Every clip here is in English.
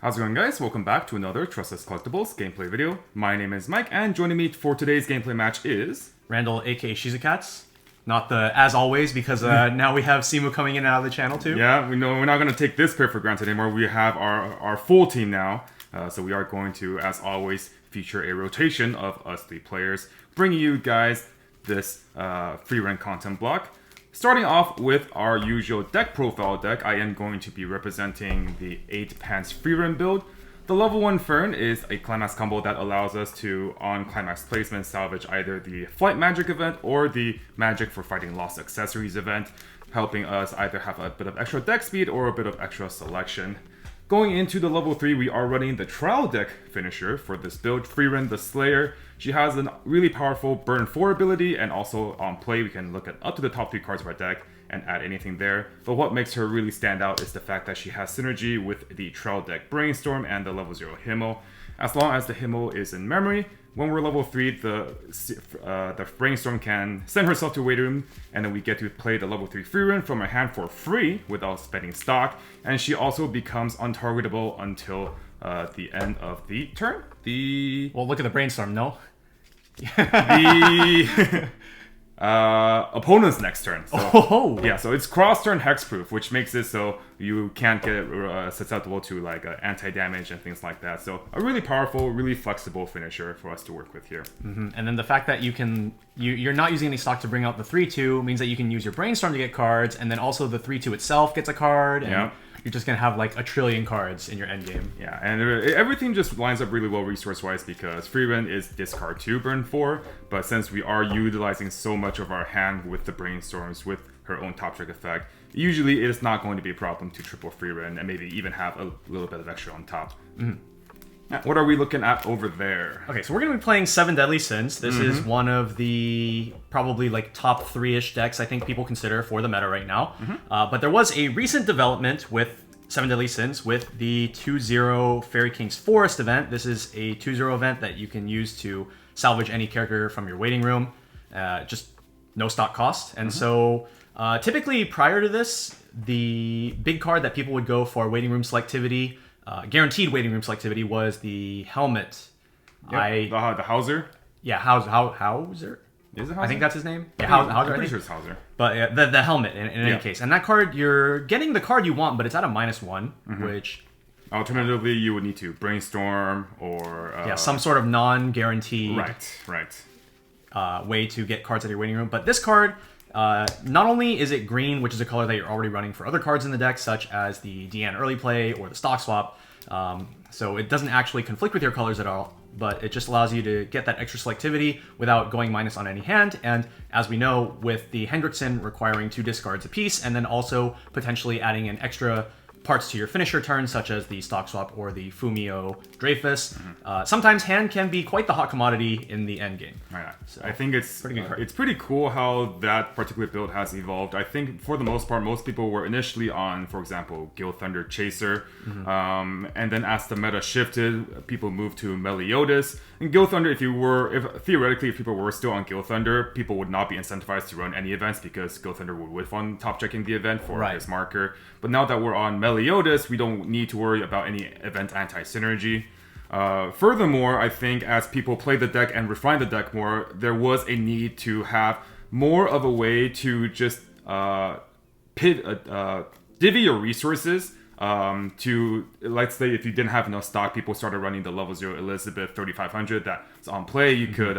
How's it going, guys? Welcome back to another Tressa's Collectibles gameplay video. My name is Mike, and joining me for today's gameplay match is... Randall, aka Shizukatz. Not the as always, because now we have Simu coming in and out of the channel too. Yeah, we know we're not going to take this pair for granted anymore. We have our full team now. So we are going to, as always, feature a rotation of us three players, bringing you guys this Frieren content block. Starting off with our usual deck profile deck, I am going to be representing the 8 Pants Frieren build. The level 1 Fern is a climax combo that allows us to, on climax placement, salvage either the Flight Magic event or the Magic for Fighting Lost Accessories event, helping us either have a bit of extra deck speed or a bit of extra selection. Going into the level 3, we are running the trial deck finisher for this build, Frieren the Slayer. She has a really powerful burn 4 ability, and also on play we can look at up to the top 3 cards of our deck and add anything there. But what makes her really stand out is the fact that she has synergy with the trial deck Brainstorm and the level 0 Himmel. As long as the Himmel is in memory, when we're level 3, the Brainstorm can send herself to waiting room, and then we get to play the level 3 Frieren from our hand for free without spending stock, and she also becomes untargetable until the end of the turn. Well, look at the Brainstorm, no? The opponent's next turn. So, yeah, so it's cross-turn hexproof, which makes it so you can't get susceptible to like anti-damage and things like that. So a really powerful, really flexible finisher for us to work with here. And then the fact that you're not using any stock to bring out the 3/2 means that you can use your Brainstorm to get cards, and then also the 3/2 itself gets a card. And you're just going to have like a trillion cards in your endgame. Yeah, and everything just lines up really well resource-wise because Frieren is discard 2, burn 4, but since we are utilizing so much of our hand with the Brainstorms, with her own top trick effect, usually it is not going to be a problem to triple Frieren and maybe even have a little bit of extra on top. What are we looking at over there? Okay, so we're going to be playing 7 Deadly Sins. This is one of the probably like top 3-ish decks I think people consider for the meta right now. But there was a recent development with 7 Deadly Sins with the 2-0 Fairy King's Forest event. This is a 2-0 event that you can use to salvage any character from your waiting room. Just no stock cost. And so typically prior to this, the big card that people would go for waiting room selectivity, guaranteed waiting room selectivity, was the Helmet. The Hauser? Yeah, Hauser? Is it Hauser? I think that's his name. Yeah, Hauser. I'm pretty sure it's Hauser. But the Helmet, in any case. And that card, you're getting the card you want, but it's at a -1, which... Alternatively, you would need to Brainstorm or... some sort of non-guaranteed... Right. way to get cards out of your waiting room. But this card, not only is it green, which is a color that you're already running for other cards in the deck, such as the Deanne early play or the stock swap, so it doesn't actually conflict with your colors at all, but it just allows you to get that extra selectivity without going minus on any hand. And as we know, with the Hendrickson requiring 2 discards apiece, and then also potentially adding in extra parts to your finisher turn, such as the stock swap or the Fumio Dreyfus. Sometimes hand can be quite the hot commodity in the end game. Right. So I think it's pretty cool how that particular build has evolved. I think for the most part, most people were initially on, for example, Gil Thunder Chaser, and then as the meta shifted, people moved to Meliodas. And Gil Thunder, if theoretically if people were still on Gil Thunder, people would not be incentivized to run any events because Gil Thunder would whiff on top checking the event for his marker. But now that we're on Meliodas, we don't need to worry about any event anti-synergy. Furthermore, I think as people play the deck and refine the deck more, there was a need to have more of a way to just divvy your resources. To, let's say if you didn't have enough stock, people started running the level 0 Elizabeth 3500 that's on play. You could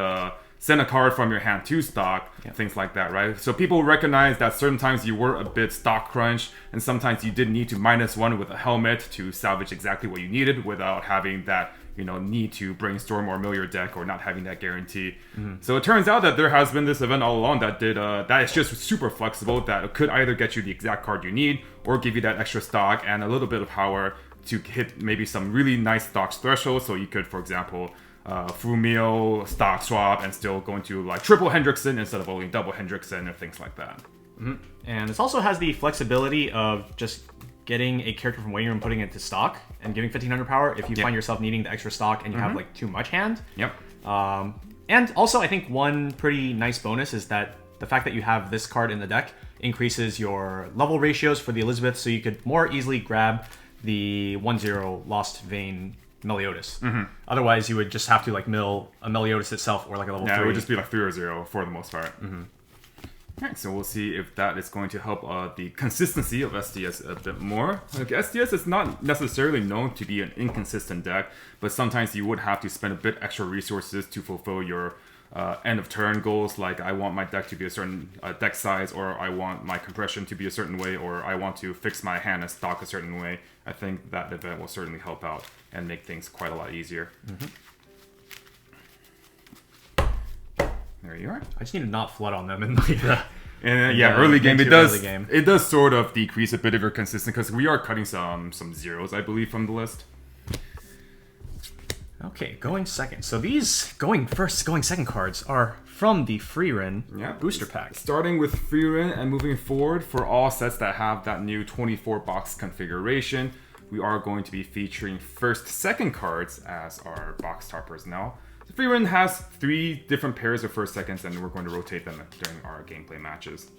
send a card from your hand to stock, things like that, right? So people recognize that certain times you were a bit stock crunched, and sometimes you did need to -1 with a helmet to salvage exactly what you needed without having that, need to Brainstorm or mill your deck or not having that guarantee. So it turns out that there has been this event all along that is just super flexible, that could either get you the exact card you need or give you that extra stock and a little bit of power to hit maybe some really nice stock thresholds. So you could, for example, Fumio, stock swap, and still go into like triple Hendrickson instead of only double Hendrickson or things like that. And this also has the flexibility of just getting a character from waiting room, putting it to stock, and giving 1500 power if you find yourself needing the extra stock and you have like too much hand. And also I think one pretty nice bonus is that the fact that you have this card in the deck increases your level ratios for the Elizabeth, so you could more easily grab the 1/0 Lost Vein Meliodas. Otherwise, you would just have to like mill a Meliodas itself or like a level 3. Yeah, it would just be like 3 or 0 for the most part. Alright, so we'll see if that is going to help the consistency of SDS a bit more. Like, SDS is not necessarily known to be an inconsistent deck, but sometimes you would have to spend a bit extra resources to fulfill your end of turn goals, like I want my deck to be a certain deck size, or I want my compression to be a certain way, or I want to fix my hand and stock a certain way. I think that event will certainly help out and make things quite a lot easier. There you are. I just need to not flood on them in like the... And early game it does sort of decrease a bit of your consistency because we are cutting some zeros, I believe, from the list. Okay, going second. So these going second cards are from the Frieren booster pack. Starting with Frieren and moving forward for all sets that have that new 24-box configuration, we are going to be featuring first, second cards as our box toppers now. Frieren has 3 different pairs of first, seconds, and we're going to rotate them during our gameplay matches.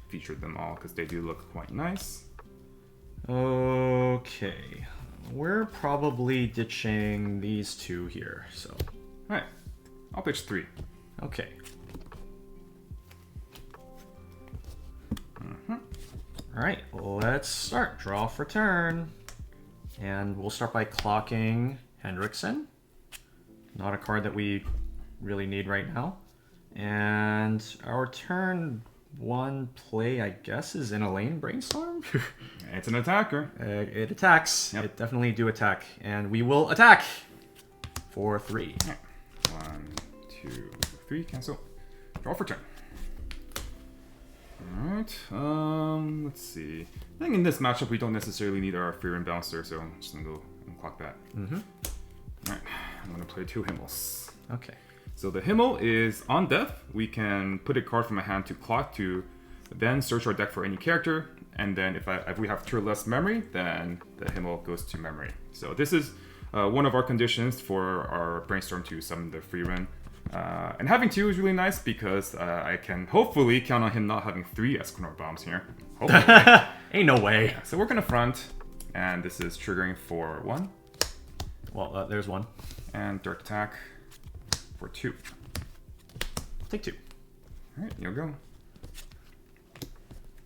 Featured them all because they do look quite nice. Okay. We're probably ditching these 2 here, so... Alright. I'll pitch 3. Okay. Alright, let's start. Draw for turn. And we'll start by clocking Hendrickson. Not a card that we really need right now. And our turn 1 play, I guess, is in a lane Brainstorm? It's an attacker. It attacks. Yep. It definitely do attack. And we will attack for 3. 1, 2, 3, cancel. Draw for turn. Alright, let's see. I think in this matchup we don't necessarily need our Frieren bouncer, so I'm just gonna go and clock that. Alright, I'm gonna play 2 Himmels. Okay. So the Himmel is on death. We can put a card from a hand to clock to then search our deck for any character, and then if we have tier-less memory, then the Himmel goes to memory. So this is one of our conditions for our Brainstorm to summon the Frieren. And having 2 is really nice because I can hopefully count on him not having 3 Escanor bombs here. Hopefully. Ain't no way. Yeah, so we're gonna front, and this is triggering for 1. Well, there's 1. And Dark Attack for 2. Take 2. Alright, you'll go.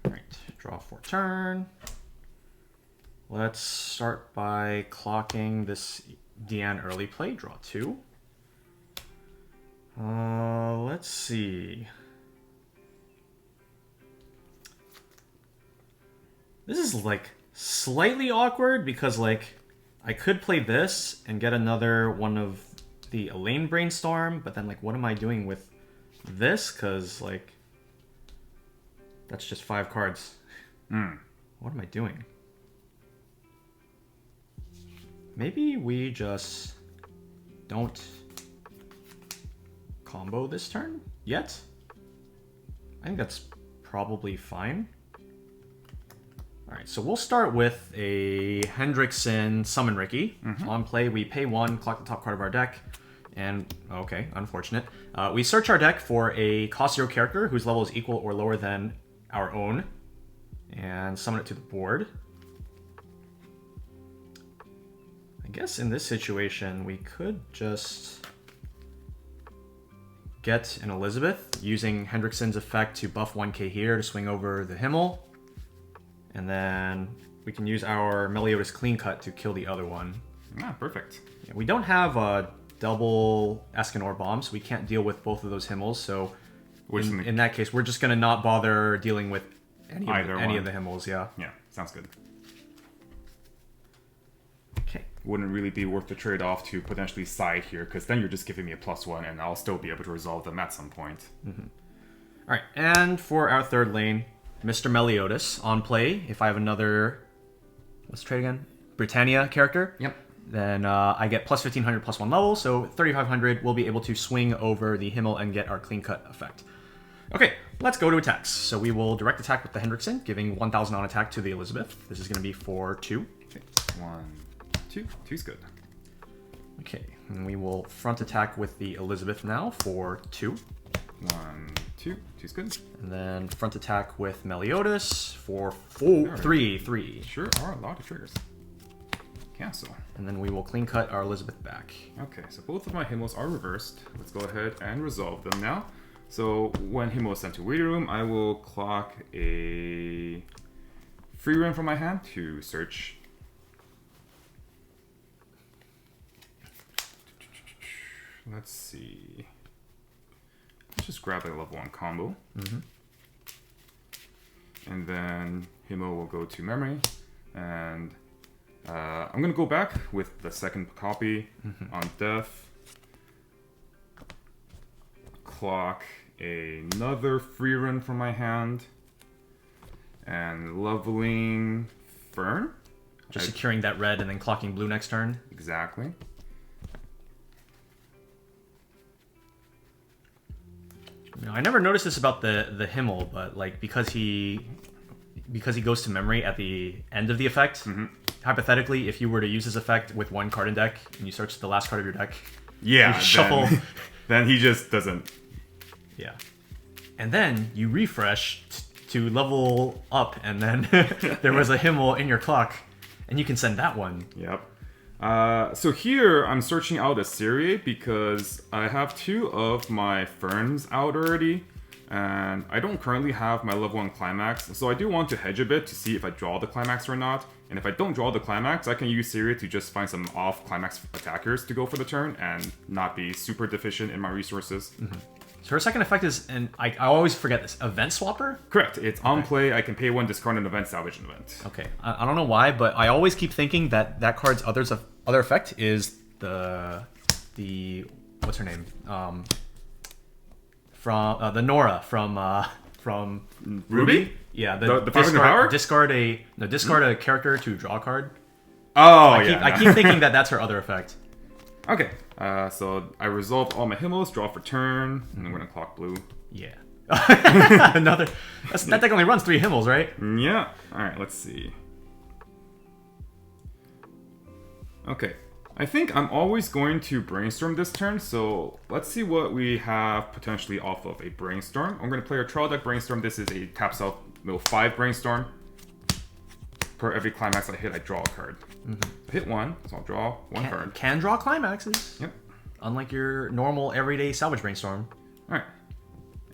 Alright, draw for turn. Let's start by clocking this Deanne early play. Draw 2. Let's see. This is like slightly awkward because like I could play this and get another one of the Elaine Brainstorm, but then like what am I doing with this? Because like that's just 5 cards. What am I doing? Maybe we just don't combo this turn yet. I think that's probably fine. Alright, so we'll start with a Hendrickson Summon Ricky. On play, we pay 1, clock the top card of our deck, and, okay, unfortunate. We search our deck for a cost 0 character whose level is equal or lower than our own, and summon it to the board. I guess in this situation, we could just get an Elizabeth, using Hendrickson's effect to buff 1k here to swing over the Himmel. And then we can use our Meliodas Clean Cut to kill the other one. Ah, perfect. Yeah, we don't have a double Escanor bombs. We can't deal with both of those Himmels, so in that case, we're just going to not bother dealing with any of the Himmels, yeah. Yeah, sounds good. Okay. Wouldn't really be worth the trade-off to potentially side here, because then you're just giving me a +1, and I'll still be able to resolve them at some point. Alright, and for our third lane, Mr. Meliodas on play. If I have another, what's the trade again? Britannia character. Yep. Then I get plus 1500 plus 1 level, so 3500 we'll be able to swing over the Himmel and get our clean cut effect. Okay, let's go to attacks. So we will direct attack with the Hendrickson, giving 1000 on attack to the Elizabeth. This is going to be for 2. Okay. 1, 2. 2's good. Okay, and we will front attack with the Elizabeth now for 2. 1, 2. 2's good. And then front attack with Meliodas for 3. Sure are a lot of triggers. Cancel. And then we will clean cut our Elizabeth back. Okay, so both of my Himmels are reversed. Let's go ahead and resolve them now. So when Himmel is sent to waiting room, I will clock a Frieren from my hand to search. Let's see. Let's just grab a level 1 combo. And then Himmel will go to memory. And I'm going to go back with the second copy on death. Clock another Frieren from my hand. And leveling Fern. Just securing that red and then clocking blue next turn. Exactly. You know, I never noticed this about the Himmel, but like because he goes to memory at the end of the effect, hypothetically, if you were to use this effect with one card in deck and you search the last card of your deck, yeah, you shuffle. Then he just doesn't. Yeah. And then you refresh to level up, and then there was a Himmel in your clock, and you can send that one. Yep. So here I'm searching out a Serie because I have 2 of my Ferns out already, and I don't currently have my level 1 Climax, so I do want to hedge a bit to see if I draw the Climax or not. And if I don't draw the Climax, I can use Serie to just find some off Climax attackers to go for the turn and not be super deficient in my resources. So her second effect is, and I always forget this, Event Swapper? Correct. It's on play. I can pay 1, discard an event, salvage an event. Okay. I don't know why, but I always keep thinking that that card's other effect is the what's her name? From the Nora from Ruby? Yeah, The 500 power? discard a character to draw a card. Oh, I keep thinking that that's her other effect. Okay, so I resolved all my Himmels, draw for turn, and I'm going to clock blue. Yeah. That deck only runs 3 Himmels, right? Yeah. Alright, let's see. Okay. I think I'm always going to brainstorm this turn, so let's see what we have potentially off of a brainstorm. I'm going to play a trial deck brainstorm. This is a tap self middle 5 brainstorm. Per every climax I hit, I draw a card. I hit 1, so I'll draw 1 card. Can draw climaxes. Yep. Unlike your normal everyday salvage brainstorm. Alright.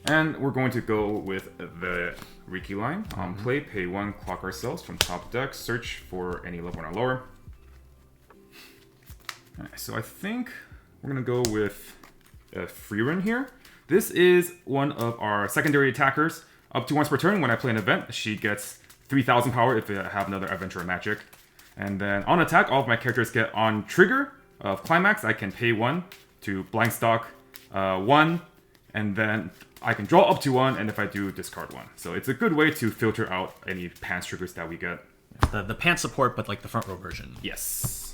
And we're going to go with the Riki line. On play, pay 1, clock ourselves from top deck, search for any level 1 or lower. Alright, so I think we're going to go with Frieren here. This is one of our secondary attackers. Up to once per turn, when I play an event, she gets 3,000 power if I have another adventure or magic. And then on attack, all of my characters get on trigger of climax. I can pay 1 to blank stock 1, and then I can draw up to 1, and if I do, discard 1. So it's a good way to filter out any pants triggers that we get. The pants support, but like the front row version. Yes.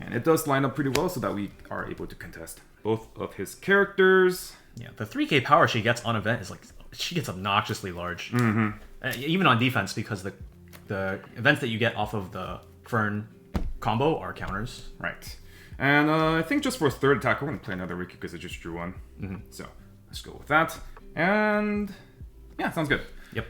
And it does line up pretty well so that we are able to contest both of his characters. Yeah, the 3k power she gets on event is like, she gets obnoxiously large. Even on defense, because the events that you get off of the Fern combo are counters. Right. And I think just for a third attack, we're going to play another Riki because I just drew 1. So let's go with that. And yeah, sounds good. Yep.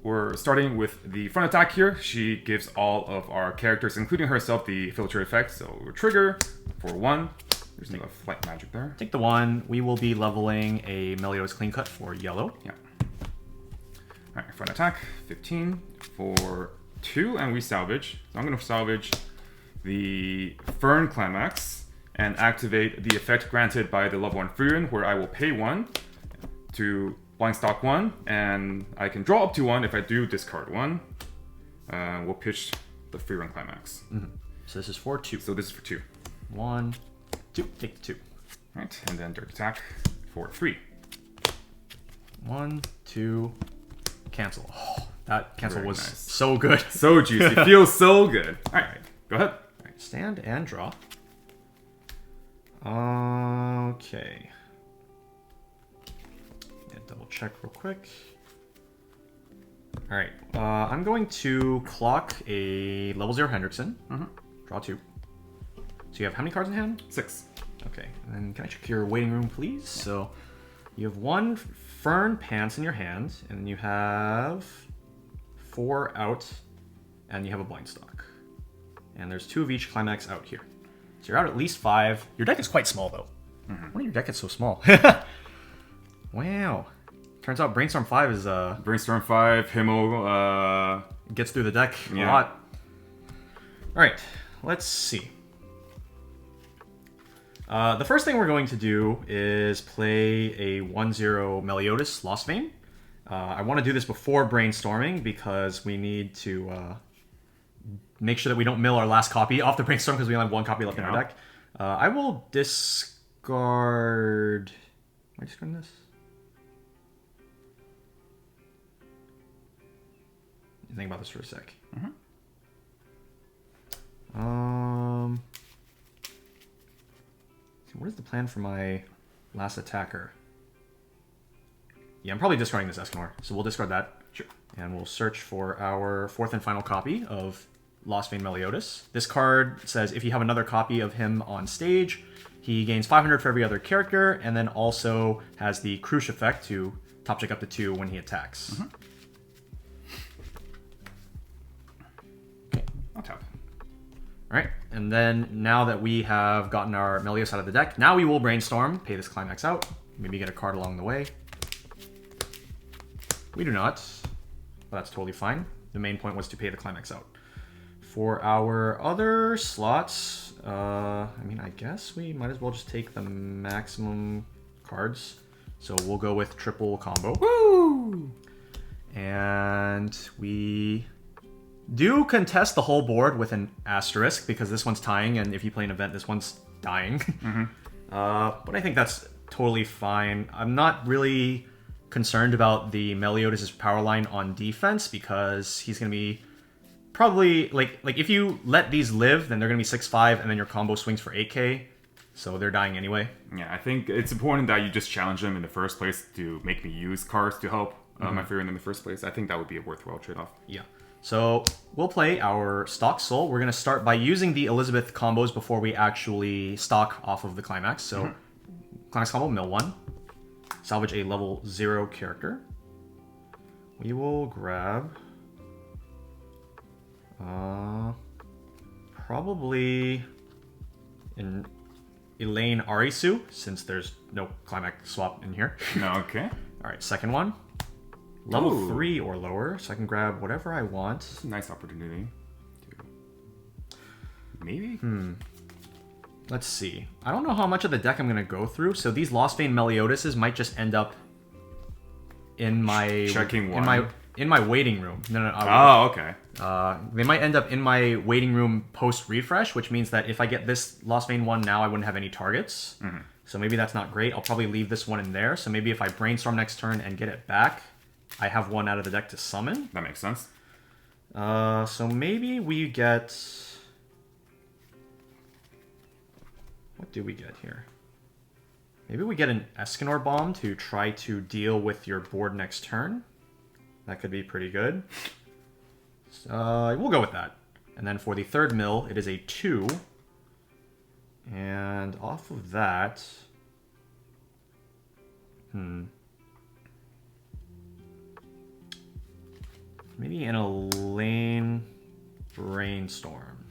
We're starting with the front attack here. She gives all of our characters, including herself, the filter effect. So we'll trigger for 1. There's no flight magic there. Take the 1. We will be leveling a Meliodas Clean Cut for yellow. Yeah. Alright, front attack, 15 for 2, and we salvage. So I'm going to salvage the Fern Climax and activate the effect granted by the level 1 Frieren, where I will pay 1 to blind stock 1, and I can draw up to 1 if I do discard 1. We'll pitch the Frieren Climax. So this is for 2. So this is for 2. 1, 2. Take the 2. Right, and then direct attack for 3. 1, 2, cancel. Oh, that cancel Very was nice. so good. So juicy. Feels so good. Alright, go ahead. Alright, stand and draw. Okay. Yeah, double check real quick. Alright, I'm going to clock a level 0 Hendrickson. Draw 2. So you have how many cards in hand? 6. Okay, and then can I check your waiting room, please? Yeah. So you have 1 Fern Pants in your hand, and then you have 4 out, and you have a blind stock. And there's 2 of each climax out here. So you're out at least 5. Your deck is quite small, though. Why your deck is so small? Wow. Turns out Brainstorm 5 is... Brainstorm 5, Himmel... gets through the deck a lot. Alright, let's see. The first thing we're going to do is play a 1-0 Meliodas Lost Vein. I want to do this before brainstorming because we need to make sure that we don't mill our last copy off the brainstorm because we only have 1 copy left in our deck. I will discard... Am I discarding this? Think about this for a sec. What is the plan for my last attacker? Yeah, I'm probably discarding this Escanor, so we'll discard that. Sure. And we'll search for our 4th and final copy of Lost Vein Meliodas. This card says if you have another copy of him on stage, he gains 500 for every other character, and then also has the Crush effect to top check up to 2 when he attacks. I'll tap. Alright, and then now that we have gotten our Melios out of the deck, now we will brainstorm, pay this climax out, maybe get a card along the way. We do not, but that's totally fine. The main point was to pay the climax out. For our other slots, I mean, I guess we might as well just take the maximum cards. So we'll go with triple combo. Woo! And we do contest the whole board with an asterisk because this one's tying, and if you play an event, this one's dying. But I think that's totally fine. I'm not really concerned about the Meliodas' power line on defense because he's going to be probably like if you let these live, then they're going to be 6-5, and then your combo swings for 8k, so they're dying anyway. Yeah, I think it's important that you just challenge them in the first place to make me use cards to help my Frieren in the first place. I think that would be a worthwhile trade-off. Yeah. So we'll play our StockSoul. We're going to start by using the Elizabeth combos before we actually stock off of the Climax. So Climax combo, mill 1. Salvage a level 0 character. We will grab... probably an Elaine Arisu, since there's no Climax swap in here. Okay. Alright, second one. Level 3 or lower, so I can grab whatever I want. It's a nice opportunity. Maybe? Let's see. I don't know how much of the deck I'm going to go through, so these Lost Vein Meliodases might just end up in my... Checking one. In my waiting room. No. Oh, okay. They might end up in my waiting room post-refresh, which means that if I get this Lost Vein one now, I wouldn't have any targets. So maybe that's not great. I'll probably leave this one in there. So maybe if I brainstorm next turn and get it back, I have one out of the deck to summon. That makes sense. So maybe we get... What do we get here? Maybe we get an Escanor Bomb to try to deal with your board next turn. That could be pretty good. We'll go with that. And then for the third mill, it is a 2. And off of that... Maybe an Elaine Brainstorm.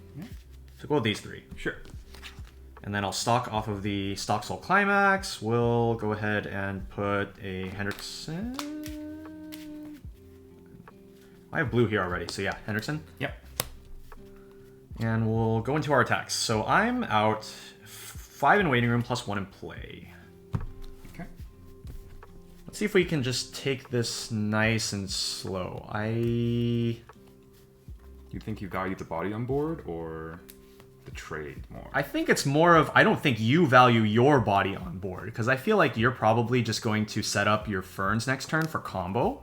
So go with these 3. Sure. And then I'll stock off of the StockSoul Climax. We'll go ahead and put a Hendrickson. I have blue here already, so yeah, Hendrickson. Yep. And we'll go into our attacks. So I'm out 5 in waiting room plus 1 in play. Okay. Let's see if we can just take this nice and slow. You think you value the body on board or the trade more? I think it's more of, I don't think you value your body on board, because I feel like you're probably just going to set up your Ferns next turn for combo.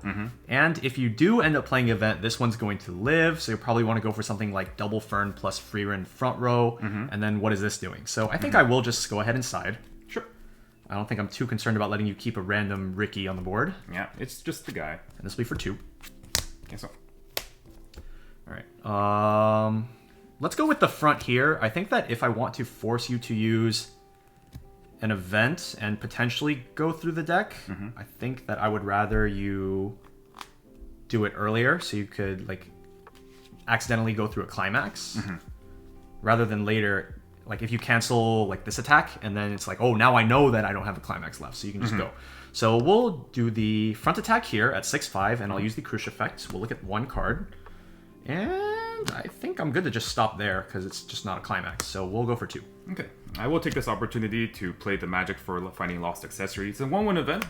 And if you do end up playing event, this one's going to live, so you probably want to go for something like double Fern plus Frieren front row, and then what is this doing? So I think I will just go ahead and side. Sure. I don't think I'm too concerned about letting you keep a random Ricky on the board. Yeah, it's just the guy. And this will be for 2. Guess so. Alright. Let's go with the front here. I think that if I want to force you to use an event and potentially go through the deck, I think that I would rather you do it earlier so you could like accidentally go through a climax. rather than later, like if you cancel like this attack and then it's like, oh, now I know that I don't have a climax left, so you can just go. So we'll do the front attack here at 6/5, and I'll use the Crush effect. We'll look at one card, and I think I'm good to just stop there because it's just not a climax. So we'll go for 2. Okay, I will take this opportunity to play the magic for finding lost accessories. It's a 1/1 event.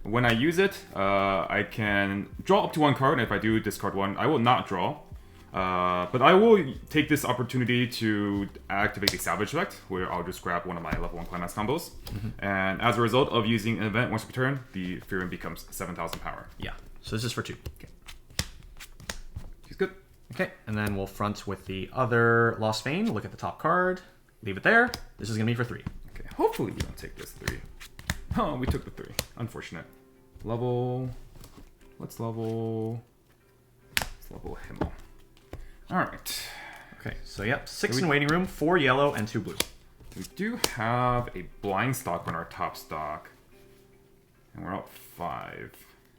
When I use it, I can draw up to 1 card, and if I do discard 1, I will not draw. But I will take this opportunity to activate the salvage effect, where I'll just grab one of my level 1 climax combos. And as a result of using an event once per turn, the Frieren becomes 7,000 power. Yeah, so this is for 2. Okay. She's good. Okay, and then we'll front with the other Lost Vein. Look at the top card. Leave it there. This is going to be for 3. Okay, hopefully we don't take this 3. Oh, we took the 3. Unfortunate. Level... Let's level Himmel. Alright. Okay, so yep, 6 in waiting room, 4 yellow, and 2 blue. We do have a blind stock on our top stock. And we're out 5.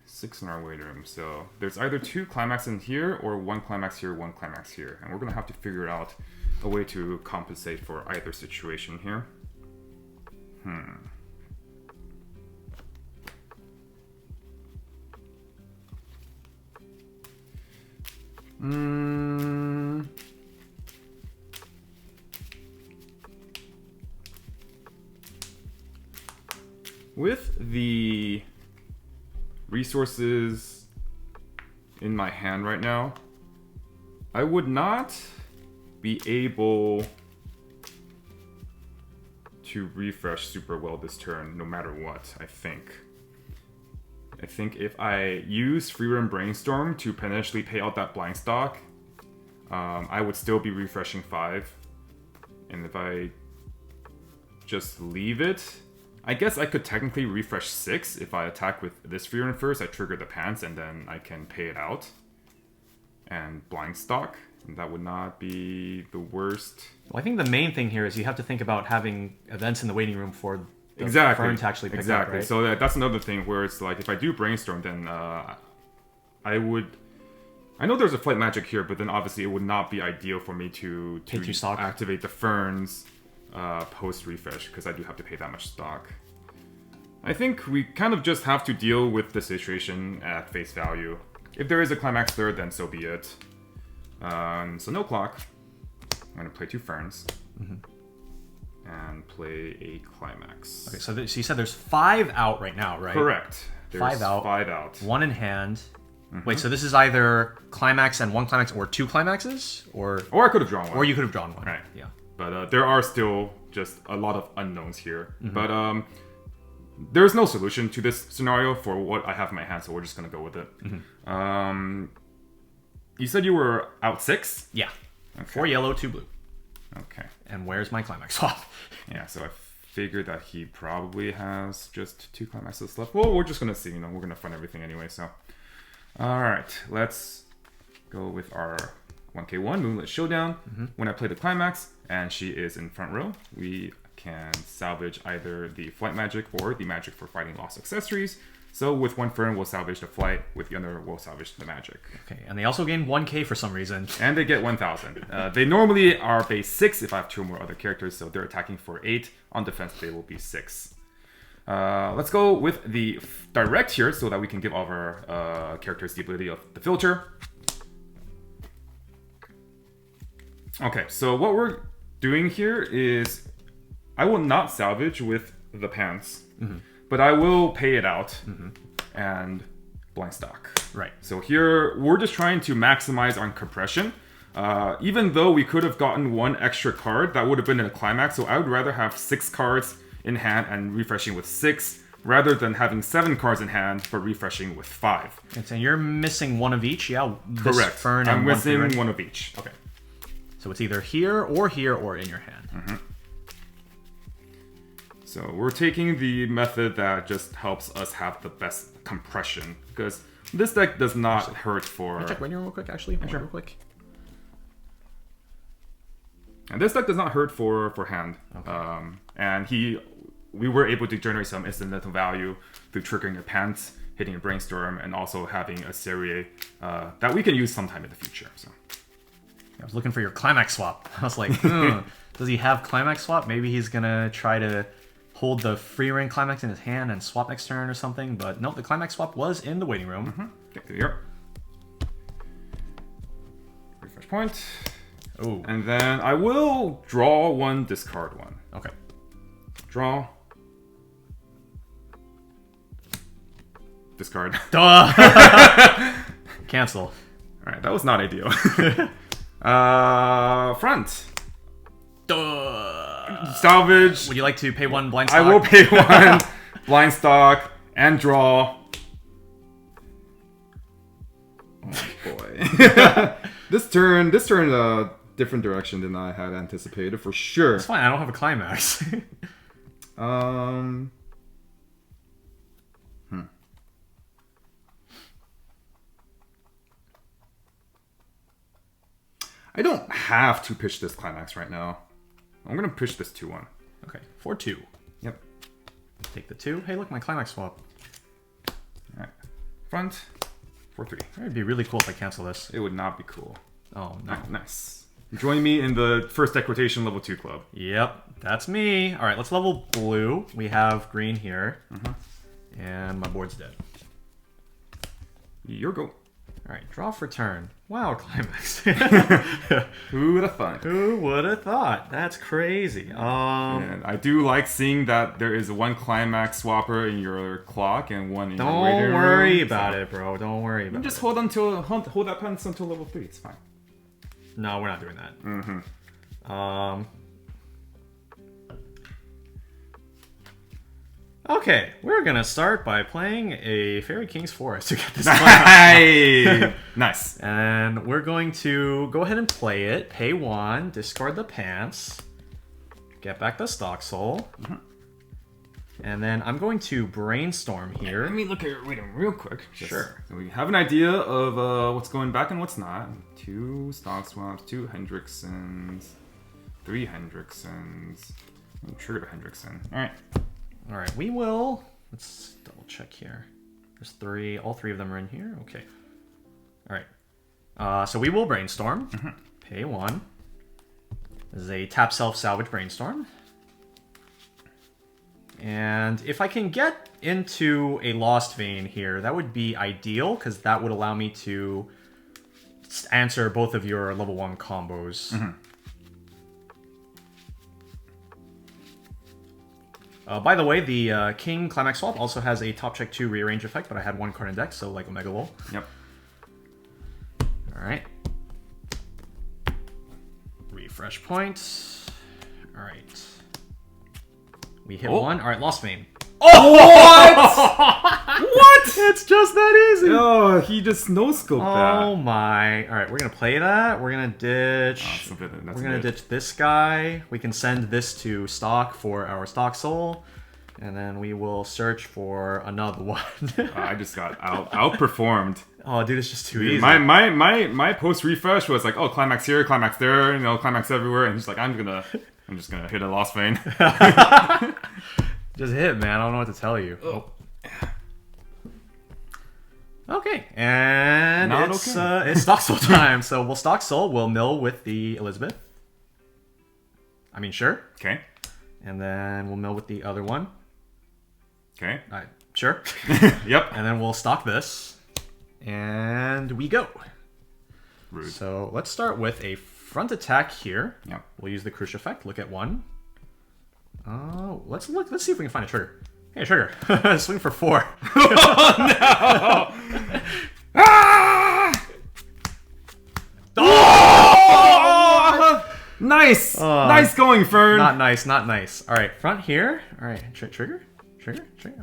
6 in our waiting room. So there's either 2 climax in here, or 1 climax here, 1 climax here. And we're going to have to figure out a way to compensate for either situation here. With the resources in my hand right now, I would not be able to refresh super well this turn, no matter what, I think. I think if I use Frieren Brainstorm to potentially pay out that blind stock, I would still be refreshing 5. And if I just leave it, I guess I could technically refresh 6 if I attack with this Frieren first. I trigger the pants and then I can pay it out and blind stock. And that would not be the worst. Well, I think the main thing here is you have to think about having events in the waiting room for the Fern to actually pick up, right? So that's another thing where it's like, if I do Brainstorm, then I would... I know there's a flight magic here, but then obviously it would not be ideal for me to activate the Ferns post-refresh, because I do have to pay that much stock. I think we kind of just have to deal with the situation at face value. If there is a climax third, then so be it. So no clock. I'm going to play 2 Ferns. And play a climax. Okay, so you said there's 5 out right now, right? Correct. There's 5 out. 5 out. 1 in hand. Wait, so this is either climax and 1 climax, or 2 climaxes, or I could have drawn 1. Or you could have drawn 1. Right. Yeah. But there are still just a lot of unknowns here. But there's no solution to this scenario for what I have in my hand, so we're just gonna go with it. You said you were out 6? Yeah. Okay. 4 yellow, 2 blue. Okay. And where's my climax swap? Yeah, so I figured that he probably has just 2 climaxes left. Well, we're just gonna see, we're gonna fund everything anyway, so. Alright, let's go with our 1k1 Moonlit Showdown. When I play the climax and she is in front row, we can salvage either the flight magic or the magic for fighting lost accessories. So with 1 Fern, we'll salvage the flight. With the other, we'll salvage the magic. Okay, and they also gain 1k for some reason. And they get 1,000. They normally are base 6 if I have 2 or more other characters, so they're attacking for 8. On defense, they will be 6. Let's go with the direct here so that we can give all of our characters the ability of the filter. Okay, so what we're doing here is I will not salvage with the pants, but I will pay it out and blind stock. Right. So here we're just trying to maximize on compression. Even though we could have gotten 1 extra card, that would have been in a climax. So I would rather have 6 cards in hand and refreshing with 6, rather than having 7 cards in hand but refreshing with 5. And so you're missing 1 of each, yeah? Correct. Fern I'm and missing 1 of each. Okay. So it's either here or in your hand. So we're taking the method that just helps us have the best compression, because this deck does not hurt for... Can I check waiting room real quick, actually? Sure. Real quick. And this deck does not hurt for hand. Okay. And we were able to generate some incidental value through triggering a pants, hitting a brainstorm, and also having a serie that we can use sometime in the future. So I was looking for your Climax Swap. I was like, does he have Climax Swap? Maybe he's gonna try to hold the Frieren Climax in his hand and swap next turn or something. But nope, the Climax Swap was in the waiting room. Get to the yard. Refresh point. Oh. And then I will draw one, discard one. Okay. Draw. Discard. Duh! Cancel. Alright, that was not ideal. Front. Duh! Salvage. Would you like to pay one blind stock? I will pay one blind stock and draw. Oh boy. This turn, different direction than I had anticipated for sure. It's fine, I don't have a climax. I don't have to pitch this climax right now. I'm gonna pitch this 2-1. Okay, 4-2. Yep. Take the 2. Hey, look, my climax swap. Alright. Front. 4-3. It'd be really cool if I cancel this. It would not be cool. Oh, no. Alright, nice. Join me in the first deck rotation level 2 club. Yep, that's me. Alright, let's level blue. We have green here. And my board's dead. Your go. Alright, draw for turn. Wow, climax. Who would have thought? Who would have thought? That's crazy. And I do like seeing that there is one climax swapper in your clock and one in your waiting room. Don't worry about it, bro. Don't worry about it. Just hold that pen until level 3. It's fine. No, we're not doing that. Okay, we're gonna start by playing a Fairy King's Forest to get this Nice! Nice. And we're going to go ahead and play it. Pay 1, discard the pants, get back the StockSoul, and then I'm going to brainstorm here. Let me look at your waiting real quick. Sure. So we have an idea of what's going back and what's not. 2 stock swaps, 2 Hendricksons, 3 Hendricksons. Trigger the Hendrickson. Alright. Alright, we will... Let's double check here. There's 3. All 3 of them are in here? Okay. Alright. So we will brainstorm. Pay 1. This is a tap self-salvage brainstorm. And if I can get into a Lost Vein here, that would be ideal, because that would allow me to answer both of your level 1 combos. By the way, the King Climax Swap also has a top check 2 rearrange effect, but I had 1 card in deck, so like Omega Lol. Yep. Alright. Refresh point. Alright. We hit 1. Alright, Lost Vein. Oh, what? What? It's just that easy! Oh, he just no-scoped that. Oh my. Alright, we're gonna play that. We're gonna ditch. We're gonna ditch this guy. We can send this to stock for our StockSoul. And then we will search for another one. I just got outperformed. Oh, dude, it's just too easy. My post refresh was like, oh, climax here, climax there, you know, climax everywhere, and he's like, I'm just gonna hit a Lost Vein. Just hit, man. I don't know what to tell you. Oh. Okay, and it's StockSoul time. So we'll StockSoul. We'll mill with the Elizabeth. I mean, sure. Okay. And then we'll mill with the other one. Okay. Sure. Yep. And then we'll stock this. And we go. Rude. So let's start with a front attack here. Yep. We'll use the Crush effect. Look at 1. Oh, let's look. Let's see if we can find a trigger. Hey, trigger! Swing for 4. Oh no! Oh! Nice, nice going, Fern. Not nice. Not nice. All right, front here. All right, trigger.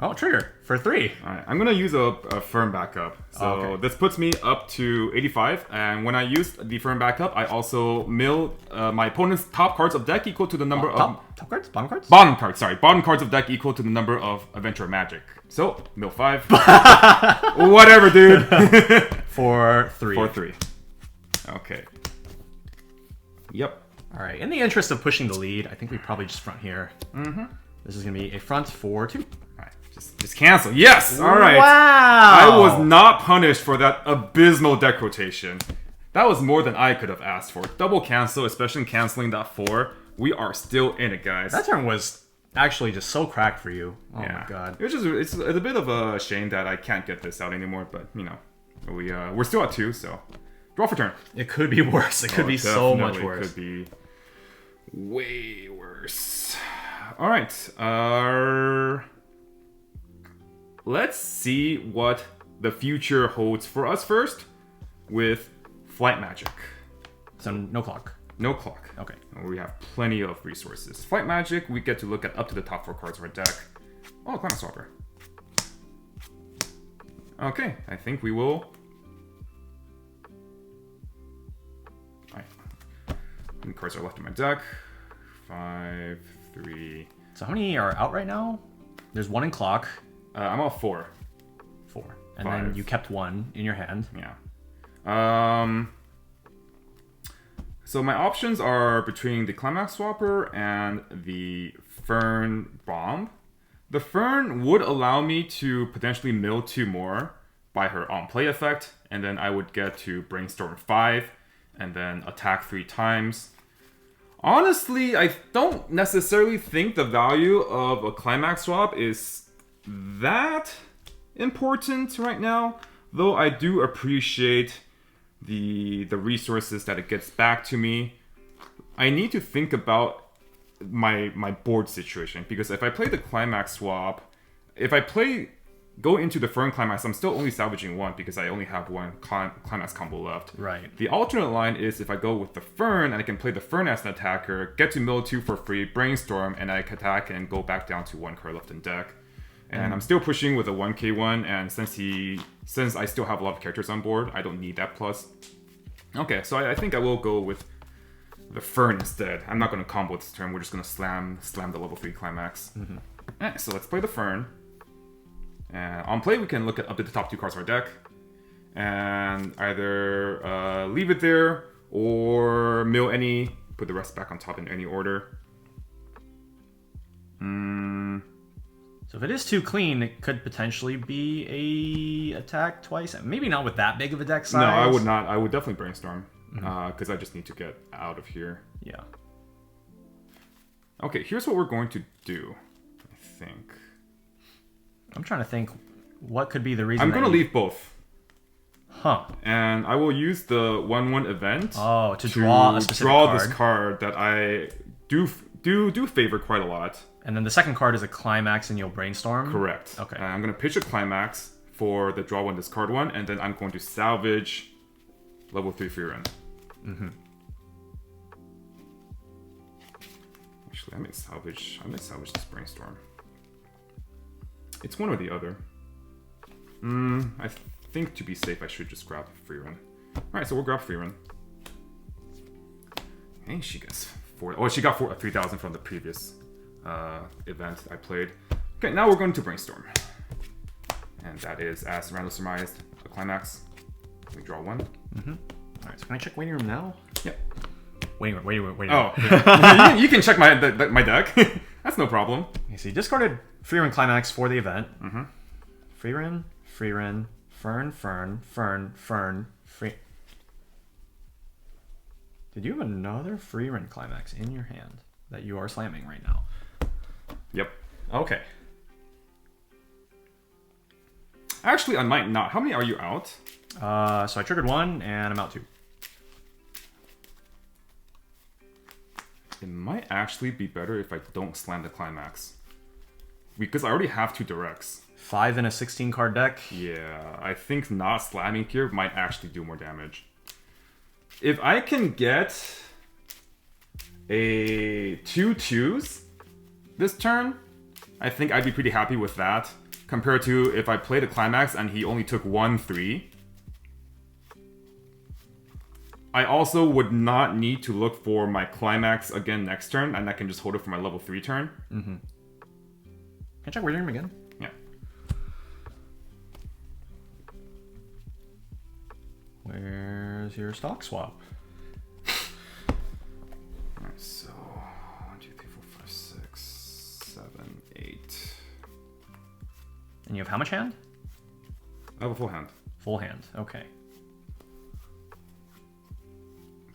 Oh, trigger for 3. All right, I'm gonna use a Fern backup. So this puts me up to 85, and when I use the Fern backup, I also mill my opponent's top cards of deck equal to the number of top cards, bottom cards. Bottom cards, sorry, bottom cards of deck equal to the number of Adventure Magic. So mill 5. Whatever, dude. For 3. For 3. Okay. Yep. All right. In the interest of pushing the lead, I think we probably just front here. This is gonna be a front for 2. All right. Just cancel. Yes. All right. Wow. I was not punished for that abysmal deck rotation. That was more than I could have asked for. Double cancel, especially canceling that 4. We are still in it, guys. That turn was actually just so cracked for you. Oh yeah. my god. It's a bit of a shame that I can't get this out anymore, but you know, we're still at 2, so draw for turn. It could be worse. It could be so much worse. It could be way worse. All right. Let's see what the future holds for us first with Flight Magic. So no clock. No clock. Okay. We have plenty of resources. Flight Magic, we get to look at up to the top 4 cards of our deck. Oh, Climate Swapper. Okay, I think we will. Alright. How many cards are left in my deck? 5, 3. So how many are out right now? There's 1 in clock. I'm out 4. 4. And 5. then you kept 1 in your hand. Yeah. So my options are between the Climax Swapper and the Fern Bomb. The Fern would allow me to potentially mill 2 more by her on-play effect, and then I would get to Brainstorm 5, and then attack 3 times. Honestly, I don't necessarily think the value of a Climax Swap is that important right now, though I do appreciate the resources that it gets back to me. I need to think about my board situation, because if I play the Climax Swap, if I go into the Fern Climax, I'm still only salvaging 1 because I only have 1 Climax combo left. Right. The alternate line is if I go with the Fern and I can play the Fern as an attacker, get to mill 2 for free, Brainstorm, and I can attack and go back down to 1 card left in deck. And I'm still pushing with a 1k one, and since I still have a lot of characters on board, I don't need that plus. Okay, so I think I will go with the Fern instead. I'm not going to combo this turn, we're just going to slam the level 3 Climax. Alright, so let's play the Fern. And on play, we can look at up to the top 2 cards of our deck, and either leave it there, or mill any, put the rest back on top in any order. So if it is too clean, it could potentially be a attack twice. Maybe not with that big of a deck size. No, I would not. I would definitely Brainstorm, because I just need to get out of here. Yeah. Okay, here's what we're going to do, I think. I'm trying to think what could be the reason. I'm going to leave both. Huh. And I will use the 1/1 event to draw a specific card. This card that I do favor quite a lot. And then the second card is a Climax and you'll Brainstorm? Correct. Okay. I'm going to pitch a Climax for the draw 1, discard 1, and then I'm going to salvage level 3 Frieren. Actually, I may salvage this Brainstorm. It's one or the other. I think to be safe, I should just grab Frieren. Alright, so we'll grab Frieren. Hey, she gets 4. Oh, she got 3,000 from the previous event I played. Okay, now we're going to Brainstorm. And that is, as Randall surmised, a Climax. We draw 1. Alright, so can I check waiting room now? Yep. Waiting room. Oh, yeah. you can check my deck. That's no problem. Okay, so you discarded Frieren Climax for the event. Frieren, Fern. Did you have another Frieren Climax in your hand that you are slamming right now? Yep. Okay. Actually, I might not. How many are you out? So I triggered 1 and I'm out 2. It might actually be better if I don't slam the Climax, because I already have 2 directs. 5 in a 16 card deck. Yeah, I think not slamming here might actually do more damage. If I can get a 2 2s this turn, I think I'd be pretty happy with that, compared to if I played a Climax and he only took 1 3. I also would not need to look for my Climax again next turn, and I can just hold it for my level 3 turn. Can I check waiting room again? Yeah. Where's your stock swap? Alright, so 1, 2, 3, 4, 5, 6, 7, 8. And you have how much hand? I have a full hand. Full hand, okay.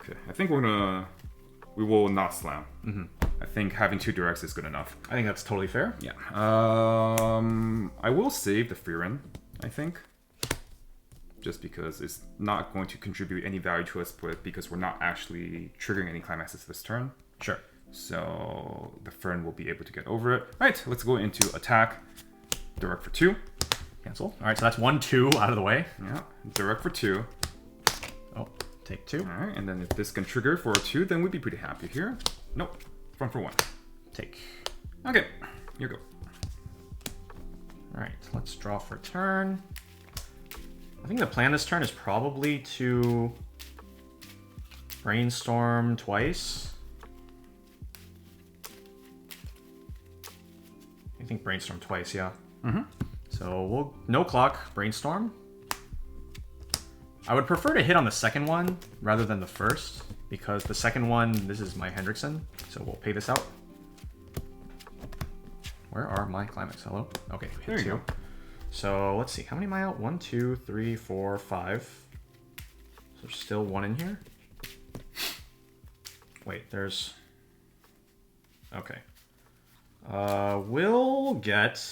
Okay, I think we will not slam. I think having 2 directs is good enough. I think that's totally fair. Yeah. I will save the Frieren, I think. Just because it's not going to contribute any value to us, but because we're not actually triggering any climaxes this turn. Sure. So the Frieren will be able to get over it. Alright, let's go into attack. Direct for 2. Cancel. Alright, so that's 1, 2 out of the way. Yeah, direct for 2. Oh, take 2. Alright, and then if this can trigger for a 2, then we'd be pretty happy here. Nope. Front for 1. Take. Okay, you go. Alright, let's draw for turn. I think the plan this turn is probably to brainstorm twice. I think brainstorm twice, yeah. So we'll no clock, brainstorm. I would prefer to hit on the second one rather than the first, because the second one, this is my Hendrickson, so we'll pay this out. Where are my climax? Hello? Okay, there you go. So let's see, how many am I out? 1, 2, 3, 4, 5. So there's still 1 in here. Wait, there's... Okay. We'll get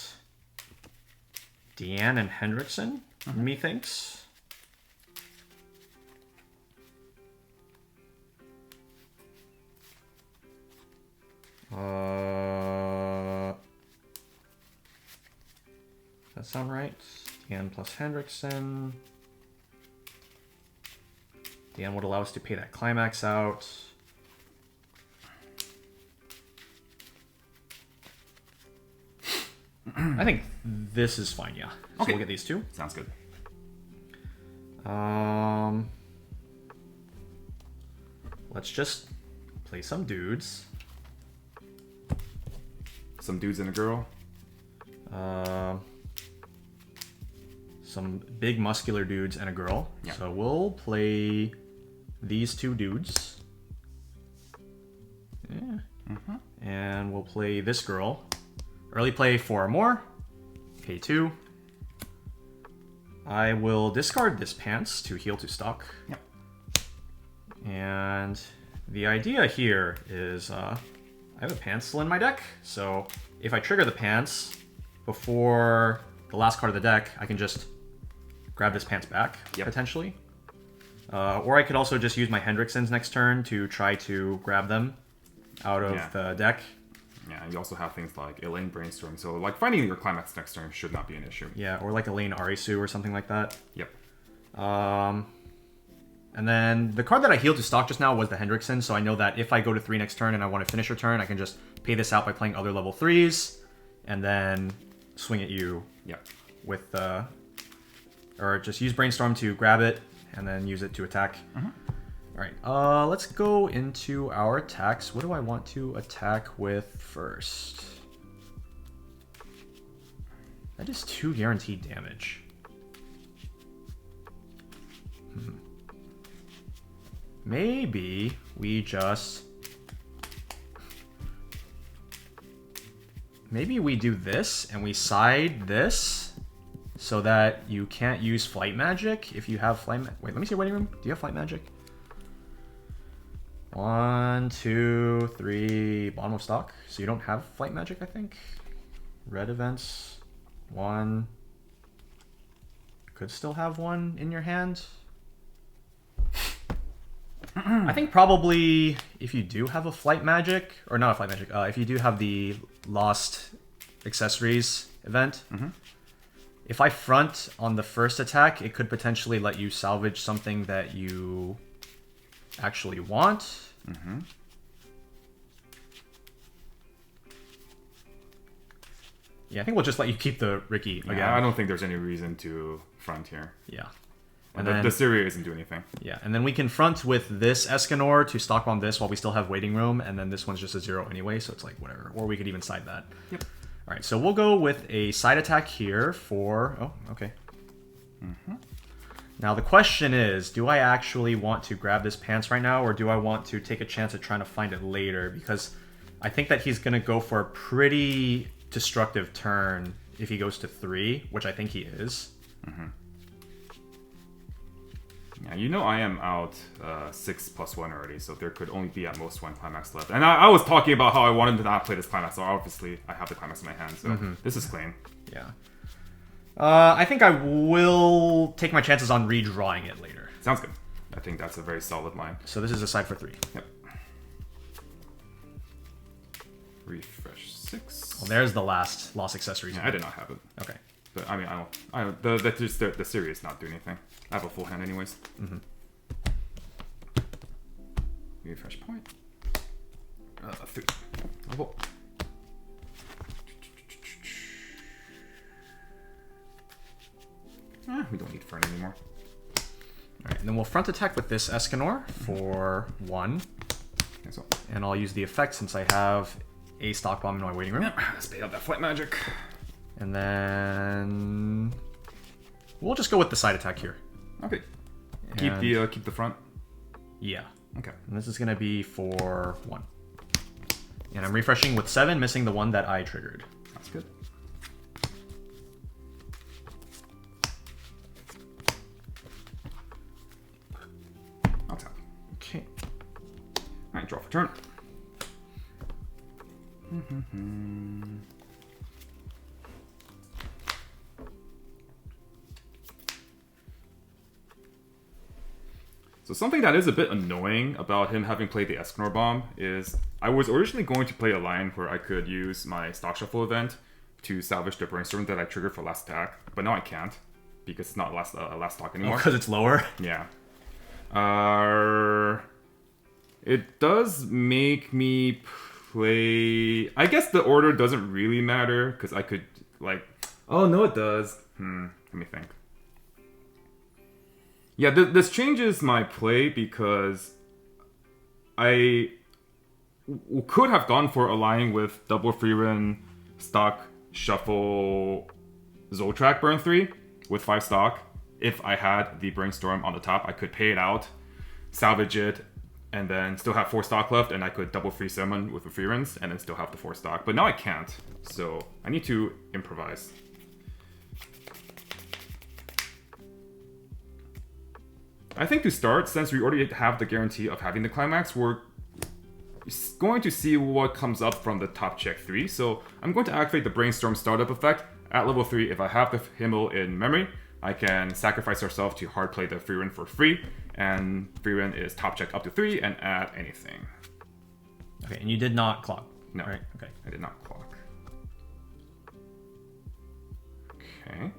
Deanne and Hendrickson, methinks. Does that sound right? Deanne plus Hendrickson. Deanne would allow us to pay that climax out. I think this is fine, yeah. So Okay. we'll get these 2. Sounds good. Let's just play some dudes. Some dudes and a girl. Some big muscular dudes and a girl. Yeah. So we'll play these 2 dudes. Yeah. And we'll play this girl. Early play 4 or more. Pay 2. I will discard this pants to heal to stock. Yep. And the idea here is I have a pants still in my deck. So if I trigger the pants before the last card of the deck, I can just grab this pants back, potentially. Or I could also just use my Hendricksons next turn to try to grab them out of the deck. Yeah, and you also have things like Elaine Brainstorm, so like finding your climax next turn should not be an issue. Yeah, or like Elaine Arisu or something like that. Yep. And then the card that I healed to stock just now was the Hendrickson, so I know that if I go to 3 next turn and I want to finish your turn, I can just pay this out by playing other level 3s, and then swing at you with or just use Brainstorm to grab it, and then use it to attack. Alright, let's go into our attacks. What do I want to attack with first? That is 2 guaranteed damage. Maybe we just... Maybe we do this, and we side this, so that you can't use Flight Magic if you have Flight Magic. Wait, let me see your waiting room. Do you have Flight Magic? 1, 2, 3, bottom of stock. So you don't have Flight Magic, I think. Red events. 1. Could still have 1 in your hand. I think probably if you do have a Flight Magic, or not a Flight Magic, if you do have the Lost Accessories event, if I front on the first attack, it could potentially let you salvage something that you actually want. Yeah, I think we'll just let you keep the Ricky again. Yeah, I don't think there's any reason to front here. Yeah. And the Syria isn't doing anything. Yeah, and then we can front with this Escanor to stock bomb this while we still have waiting room, and then this one's just a 0 anyway, so it's like whatever. Or we could even side that. Yep. Alright, so we'll go with a side attack here for... Oh, okay. Now the question is, do I actually want to grab this pants right now, or do I want to take a chance at trying to find it later? Because I think that he's going to go for a pretty destructive turn if he goes to 3, which I think he is. Yeah, you know I am out 6+1 already, so there could only be at most 1 climax left. And I was talking about how I wanted to not play this climax, so obviously I have the climax in my hand, so this is clean. Yeah. I think I will take my chances on redrawing it later. Sounds good. I think that's a very solid line. So this is a side for 3. Yep. Refresh 6. Well, there's the last lost accessories. Yeah, I did not have it. Okay. But I mean, I don't. The series not do anything. I have a full hand anyways. Refresh point. 3. Level. We don't need Frieren anymore. Alright, and then we'll front attack with this Escanor for 1. So. And I'll use the effect since I have a stock bomb in my waiting room. Yep, let's pay out that flight magic. And then we'll just go with the side attack here. Okay. And Keep the front. yeah. Okay. And this is gonna be for 1. And I'm refreshing with 7, missing the one that I triggered. That's good. I'll tap. Okay. Alright, draw for turn. So something that is a bit annoying about him having played the Escanor Bomb is I was originally going to play a line where I could use my Stock Shuffle event to salvage the Brainstorm that I triggered for last attack, but now I can't because it's not last stock anymore. Because it's lower? Yeah. It does make me play... I guess the order doesn't really matter because I could like... Oh, no it does. Let me think. Yeah, this changes my play because I could have gone for a line with double Frieren, stock, shuffle, Zoltrak burn 3 with 5 stock. If I had the Brainstorm on the top, I could pay it out, salvage it, and then still have 4 stock left, and I could double free summon with the Frierens, and then still have the 4 stock. But now I can't, so I need to improvise. I think to start, since we already have the guarantee of having the climax, we're going to see what comes up from the top check 3. So I'm going to activate the Brainstorm startup effect. At level 3, if I have the Himmel in memory, I can sacrifice ourselves to hard play the Frieren for free. And Frieren is top check up to 3 and add anything. Okay, and you did not clock. No, right? Okay. I did not clock. Okay.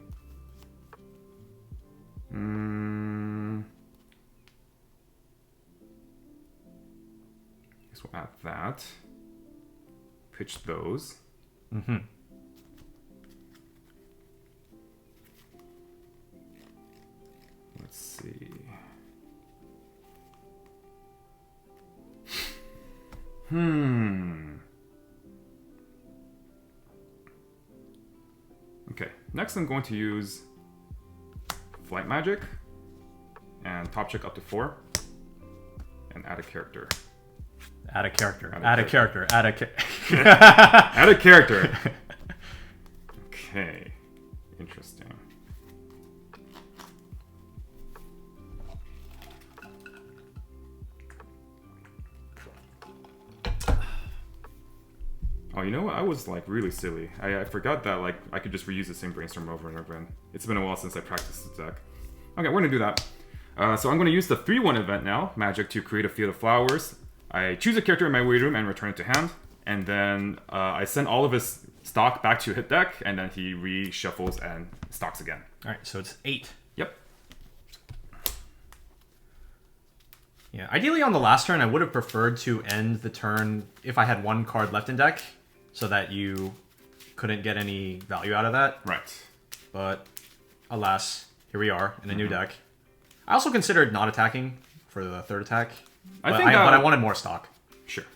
Guess we'll add that. Pitch those. Let's see. Okay, next I'm going to use Flight Magic and top check up to 4 and add a character. Add a character. Add a character. Add a Add a character. Okay, interesting. Oh, you know what? I was like really silly. I forgot that like I could just reuse the same Brainstorm over and over again. It's been a while since I practiced the deck. Okay, we're gonna do that. So I'm gonna use the 3/1 event now, Magic, to create a Field of Flowers. I choose a character in my waiting room and return it to hand, and then I send all of his stock back to hit deck, and then he reshuffles and stocks again. All right, so it's 8. Yep. Yeah, ideally on the last turn, I would have preferred to end the turn if I had 1 card left in deck, so that you couldn't get any value out of that. Right. But alas, here we are in a new deck. I also considered not attacking for the 3rd attack, but I wanted more stock. Sure.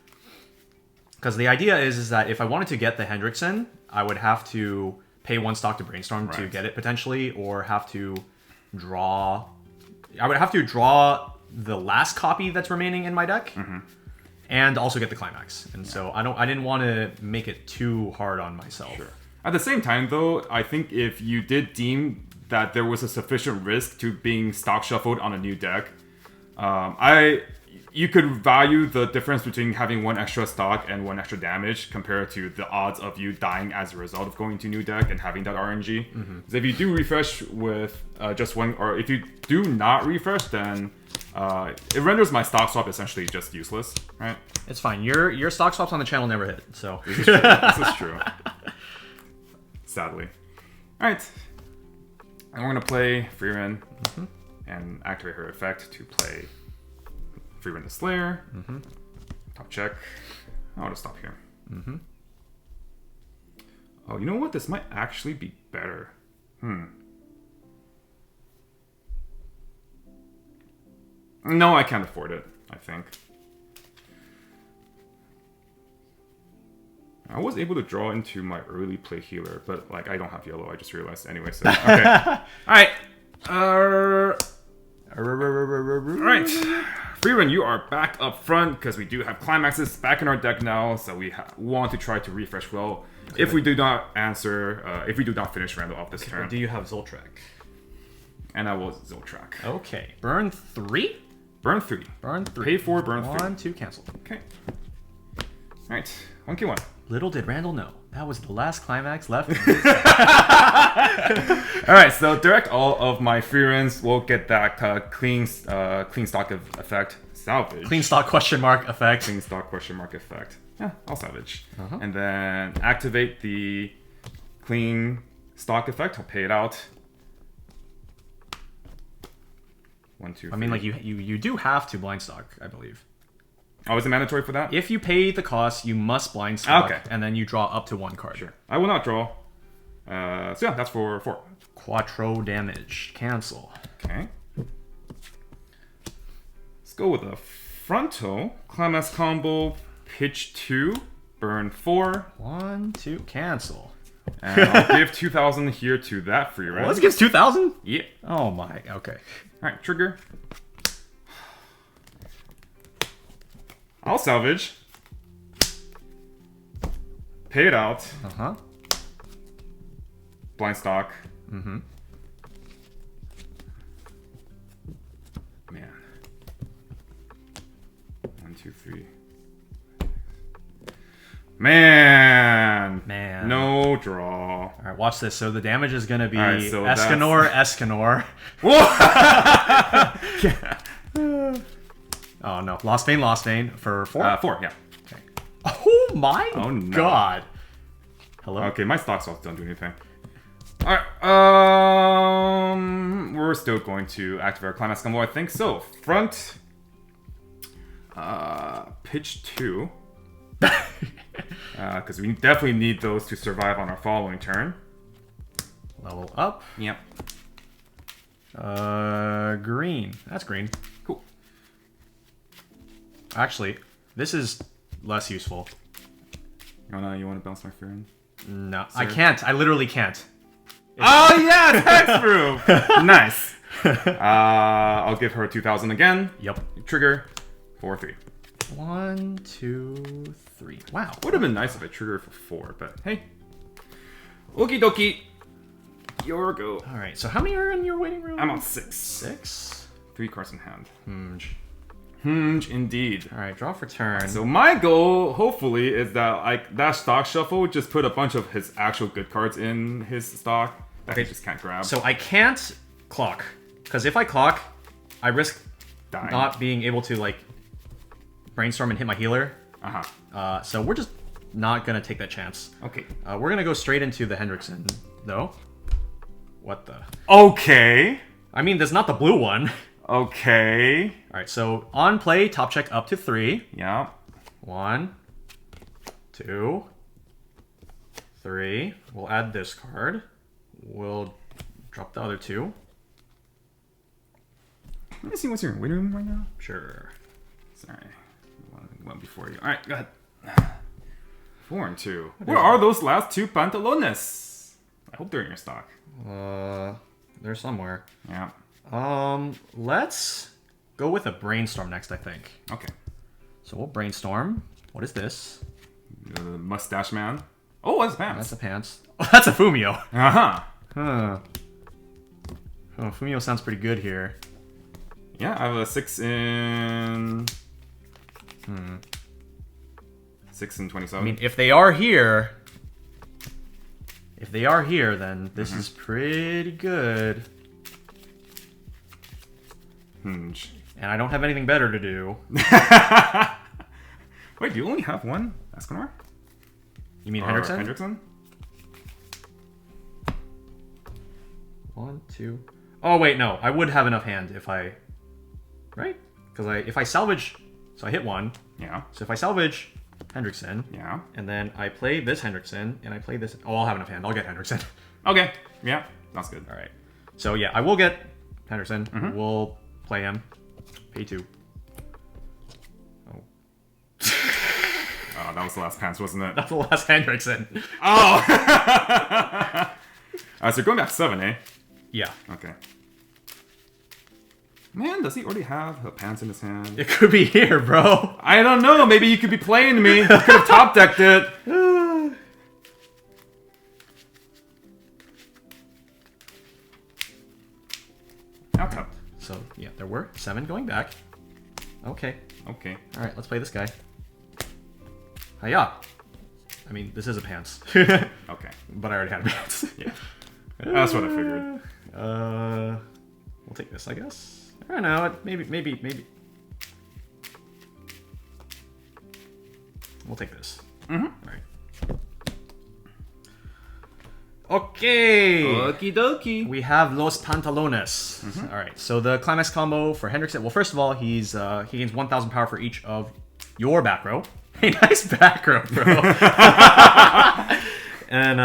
Because the idea is that if I wanted to get the Hendrickson, I would have to pay 1 stock to Brainstorm to get it potentially, or have to draw... I would have to draw the last copy that's remaining in my deck, and also get the climax. And so I didn't want to make it too hard on myself. Sure. At the same time, though, I think if you did deem that there was a sufficient risk to being stock shuffled on a new deck. You could value the difference between having 1 extra stock and 1 extra damage compared to the odds of you dying as a result of going to new deck and having that RNG. So if you do refresh with just 1, or if you do not refresh, then it renders my stock swap essentially just useless, right? It's fine. Your stock swaps on the channel never hit, so. This is true. This is true. Sadly. Alright. And we're going to play Frieren and activate her effect to play Frieren the Slayer. Top check. I'll just stop here. Oh, you know what? This might actually be better. No, I can't afford it, I think. I was able to draw into my early play healer, but like I don't have yellow, I just realized anyway, so okay. Alright. Alright. Frieren, you are back up front because we do have climaxes back in our deck now, so we want to try to refresh well. Okay. If we do not answer, if we do not finish Randall off this turn. Do you have Zoltrak? And I will Zoltrak. Okay. Burn 3? Burn 3. Burn 3. Pay 4, burn 3. 1, 2, cancel. Okay. Alright. 1K1. Little did Randall know, that was the last climax left. Alright, so direct all of my Frierens will get that clean stock effect. Salvage. Clean stock question mark effect. Clean stock question mark effect. Yeah, I'll salvage. And then activate the clean stock effect. I'll pay it out. 1, 2, 3. I mean, like you do have to blind stock, I believe. Oh, is it mandatory for that? If you pay the cost, you must blind stock, and then you draw up to 1 card. Sure. I will not draw. So yeah, that's for 4. Quattro damage. Cancel. Okay. Let's go with a frontal. Climax combo. Pitch 2. Burn 4. 1, 2. Cancel. And I'll give 2,000 here to that free rent. Well, this gives 2,000? Yeah. Oh my. Okay. Alright, trigger. I'll salvage. Pay it out. Blind stock. Man. Man. 1, 2, 3. Man. No draw. Alright, watch this. So the damage is gonna be so Escanor. Oh no. Lost Vein for 4? 4, yeah. Okay. Oh my god. Hello? Okay, my stock swaps don't do anything. Alright, we're still going to activate our climax combo, I think. So, front, pitch 2. Because we definitely need those to survive on our following turn. Level up. Yep. Green. That's green. Cool. Actually, this is less useful. You want to bounce my Frieren? No, sir? I can't. I literally can't. Oh yeah, hexproof. Nice. I'll give her 2,000 again. Yep. Trigger 4, 3. 1, 2, 3. Wow. Would have been nice if I triggered for 4, but hey. Okie dokie. Your go. All right. So how many are in your waiting room? I'm on 6. 6. 3 cards in hand. Hunge, indeed. All right, draw for turn. So my goal, hopefully, is that that stock shuffle would just put a bunch of his actual good cards in his stock that he just can't grab. So I can't clock, because if I clock, I risk dying. Not being able to like brainstorm and hit my healer. So we're just not gonna take that chance. Okay. We're gonna go straight into the Hendrickson, though. What the? Okay. I mean, there's not the blue one. Okay. All right, so on play, top check up to 3. Yeah. 1, 2, 3. We'll add this card. We'll drop the other 2. Let me see what's in your waiting room right now. Sure. Sorry. One before you. All right, go ahead. 4 and 2. Where are those last 2 pantalones? I hope they're in your stock. They're somewhere. Yeah. Let's go with a brainstorm next, I think. Okay. So we'll brainstorm. What is this? Mustache man. Oh, that's pants. That's a pants. Oh, that's a Fumio. Uh-huh. Huh. Oh, Fumio sounds pretty good here. Yeah, I have a 6 in... 6 and 27. I mean, if they are here... If they are here, then this is pretty good. Hinge. And I don't have anything better to do. Wait, do you only have one Escanor? You mean Or Hendrickson? Hendrickson? 1, 2... Oh, wait, no. I would have enough hand if I... Right? Because if I salvage... So I hit 1. Yeah. So if I salvage Hendrickson... Yeah. And then I play this Hendrickson, and I play this... Oh, I'll have enough hand. I'll get Hendrickson. Okay. Yeah, that's good. All right. So, yeah, I will get Hendrickson. We'll play him. Pay 2. Oh. Oh, that was the last pants, wasn't it? That's the last Hendrickson. Oh! So going back 7, eh? Yeah. Okay. Man, does he already have pants in his hand? It could be here, bro. I don't know. Maybe you could be playing me. You could have top decked it. Now top. So, yeah, there were 7 going back. Okay. Okay. All right, let's play this guy. Hiya. I mean, this is a pants. But Okay. I already had a pants. Yeah. That's what I figured. We'll take this, I guess. I don't know. Maybe. We'll take this. All right. Okay. Okie dokie. We have Los Pantalones. All right. So the climax combo for Hendrickson. Well, first of all, he gains 1,000 power for each of your back row. Hey, nice back row, bro. And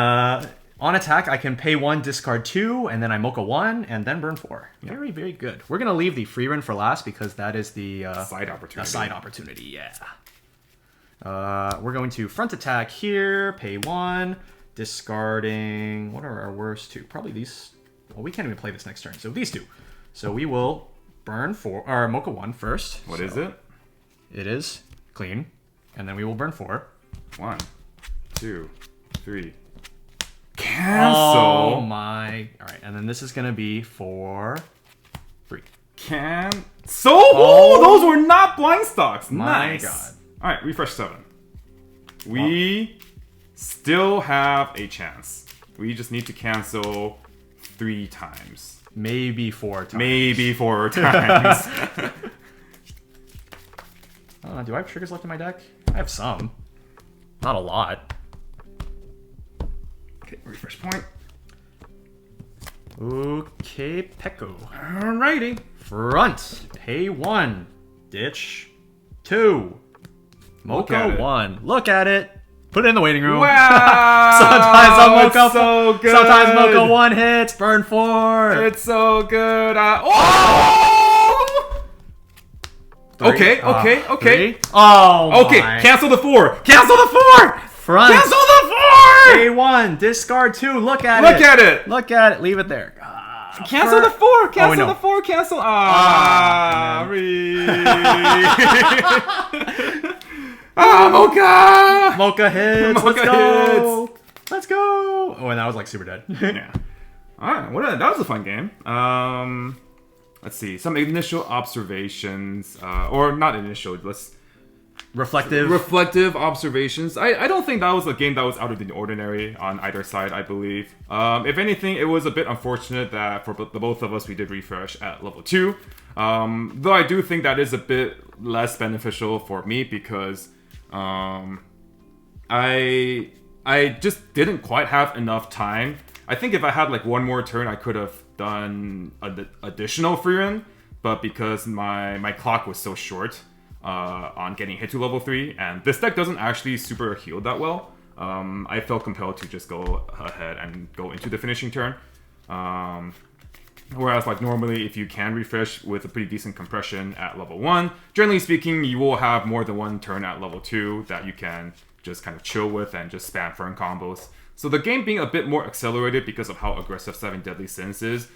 on attack, I can pay 1, discard 2, and then I mocha 1, and then burn 4. Very, very good. We're gonna leave the Frieren for last because that is the Side opportunity. side opportunity. Yeah. We're going to front attack here. Pay 1, discarding. What are our worst 2? Probably these. Well, we can't even play this next turn. So these 2. So we will burn 4 or mocha 1 first. What is it? It is clean, and then we will burn 4. 1, 2, 3. Cancel. Oh my! All right, and then this is gonna be for 3. Cancel. Oh, those were not blind stocks. My Nice. God. All right, refresh 7. We still have a chance. We just need to cancel 3 times. Maybe 4 times. Maybe 4 times. I don't know. Do I have triggers left in my deck? I have some. Not a lot. Okay, refresh point. Okay, Peko. Alrighty. Front. Pay 1. Ditch 2. Look at Mocha it. 1. Look at it. Put it in the waiting room. Wow! Sometimes a It's Mocha. so good. Sometimes Mocha 1 hits. Burn 4. It's so good. Oh! 3. Okay. 3. Oh Okay, my. cancel the 4. Cancel the 4. Front. Cancel the 4. Pay 1. Discard 2. Look at Look it. at it. Look at it. Leave it there. Cancel the 4. Cancel no. the 4. Cancel. Mocha. Mocha hits. Mocha Let's go. Let's go. Oh, and that was like super dead. Yeah. All right. That was a fun game. Let's see. Some initial observations, or not initial. Reflective observations. I don't think that was a game that was out of the ordinary on either side, I believe. If anything, it was a bit unfortunate that for the both of us, we did refresh at level 2. Though I do think that is a bit less beneficial for me because I just didn't quite have enough time. I think if I had like one more turn, I could have done additional Frieren, but because my clock was so short on getting hit to level 3, and this deck doesn't actually super heal that well, I felt compelled to just go ahead and go into the finishing turn. Whereas like normally if you can refresh with a pretty decent compression at level 1, generally speaking you will have more than one turn at level 2 that you can just kind of chill with and just spam Fern combos. So the game being a bit more accelerated because of how aggressive 7 Deadly Sins is,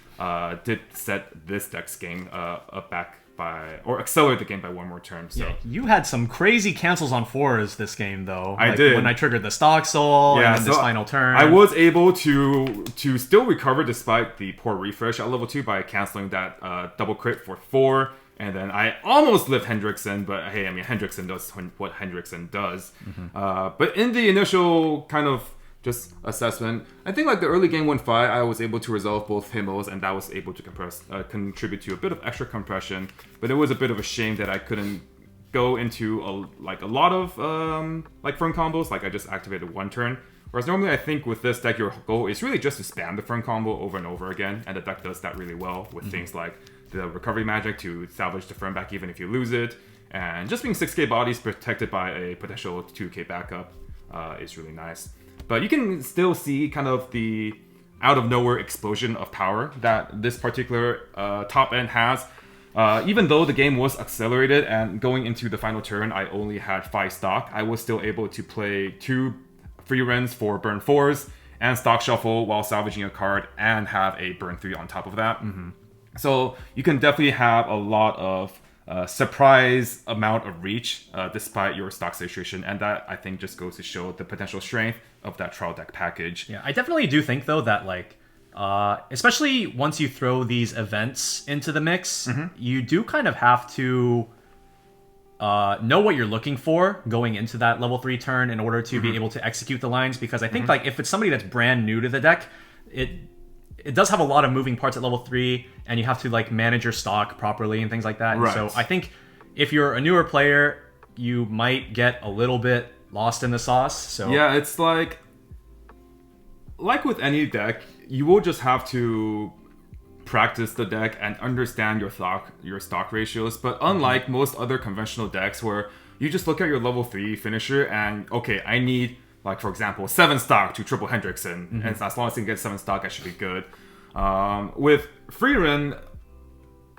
did set this deck's game up back or accelerate the game by one more turn. So Yeah, you had some crazy cancels on 4s this game, though. I did. When I triggered the StockSoul and then this final turn. I was able to still recover despite the poor refresh at level 2 by canceling that double crit for 4. And then I almost lived Hendrickson, but hey, I mean, Hendrickson does what Hendrickson does. But in the initial kind of just assessment, I think like the early game 1-5, I was able to resolve both Himmels, and that was able to contribute to a bit of extra compression. But it was a bit of a shame that I couldn't go into a lot of like Fern combos. Like I just activated one turn. Whereas normally I think with this deck, your goal is really just to spam the Fern combo over and over again, and the deck does that really well with things like the recovery magic to salvage the Fern back even if you lose it, and just being 6k bodies protected by a potential 2k backup is really nice. But you can still see kind of the out of nowhere explosion of power that this particular top end has. Even though the game was accelerated and going into the final turn, I only had 5 stock, I was still able to play 2 Frieren for burn 4s and stock shuffle while salvaging a card and have a burn 3 on top of that. So you can definitely have a lot of surprise amount of reach despite your stock situation, and that I think just goes to show the potential strength of that trial deck package. Yeah, I definitely do think though that like especially once you throw these events into the mix, you do kind of have to know what you're looking for going into that level 3 turn in order to be able to execute the lines, because I think like if it's somebody that's brand new to the deck, it does have a lot of moving parts at level 3, and you have to like manage your stock properly and things like that. Right. So I think if you're a newer player, you might get a little bit lost in the sauce. So yeah, it's like with any deck, you will just have to practice the deck and understand your stock ratios. But unlike most other conventional decks where you just look at your level 3 finisher and okay, I need, like for example, 7 stock to triple Hendrickson, and as long as I can get 7 stock, I should be good. With Frieren,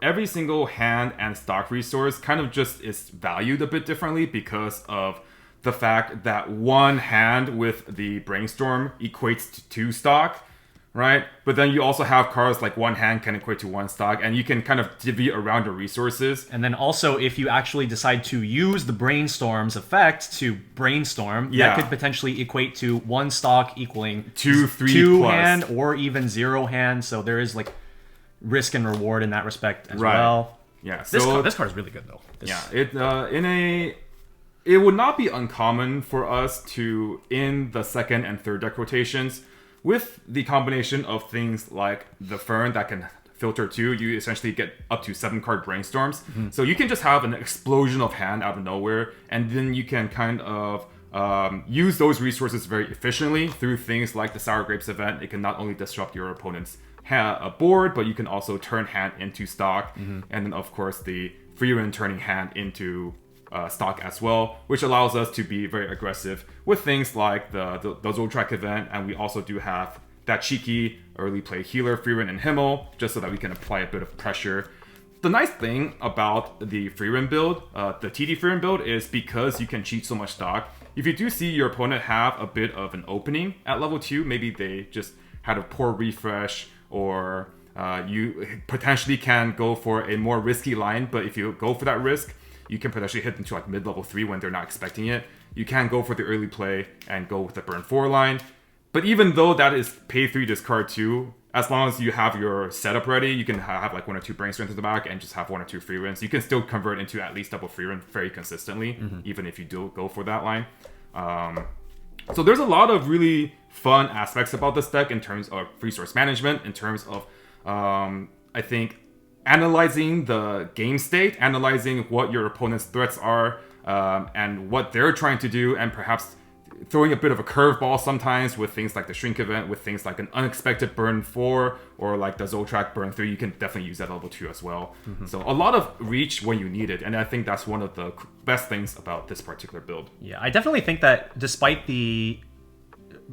every single hand and stock resource kind of just is valued a bit differently because of the fact that one hand with the Brainstorm equates to 2 stock, right? But then you also have cards like one hand can equate to 1 stock, and you can kind of divvy around your resources. And then also, if you actually decide to use the Brainstorm's effect to brainstorm, that could potentially equate to 1 stock equaling 2 plus hand or even 0 hand. So there is like risk and reward in that respect as well. Yeah. So this card is really good though. It would not be uncommon for us to, in the second and third deck rotations, with the combination of things like the Fern that can filter 2, you essentially get up to 7 card Brainstorms. So you can just have an explosion of hand out of nowhere, and then you can kind of use those resources very efficiently through things like the Sour Grapes event. It can not only disrupt your opponent's board, but you can also turn hand into stock. And then, of course, the Frieren turning hand into stock as well, which allows us to be very aggressive with things like the Zoltrak event, and we also do have that cheeky early play healer Frieren and Himmel, just so that we can apply a bit of pressure. The nice thing about the Frieren build, the TD Frieren build, is because you can cheat so much stock, if you do see your opponent have a bit of an opening at level 2, maybe they just had a poor refresh, or you potentially can go for a more risky line, but if you go for that risk, you can potentially hit them to like mid-level 3 when they're not expecting it. You can go for the early play and go with the burn 4 line. But even though that is pay 3, discard 2, as long as you have your setup ready, you can have like 1 or 2 Brainstorms in the back and just have 1 or 2 Frieren. You can still convert into at least double Frieren very consistently, even if you do go for that line. So there's a lot of really fun aspects about this deck in terms of resource management, in terms of, I think, analyzing the game state, analyzing what your opponent's threats are, and what they're trying to do, and perhaps throwing a bit of a curveball sometimes with things like the Shrink event, with things like an unexpected burn 4, or like the Zoltrak burn 3. You can definitely use that at level 2 as well. So a lot of reach when you need it, and I think that's one of the best things about this particular build. Yeah, I definitely think that despite the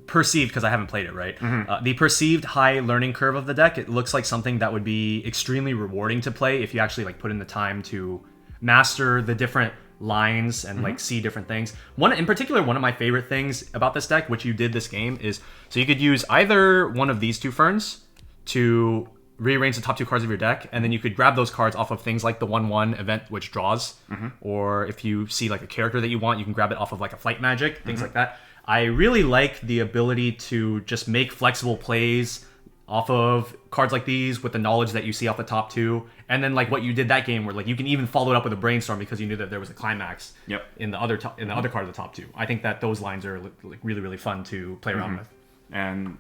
perceived, because I haven't played it, right? The perceived high learning curve of the deck, it looks like something that would be extremely rewarding to play if you actually like put in the time to master the different lines and like see different things. One in particular, one of my favorite things about this deck, which you did this game, is so you could use either one of these 2 Ferns to rearrange the top 2 cards of your deck, and then you could grab those cards off of things like the 1/1 event, which draws, or if you see like a character that you want, you can grab it off of like a Flight Magic, things like that. I really like the ability to just make flexible plays off of cards like these with the knowledge that you see off the top 2, and then like what you did that game where like you can even follow it up with a brainstorm because you knew that there was a climax in the other card of the top 2. I think that those lines are like really fun to play around with. And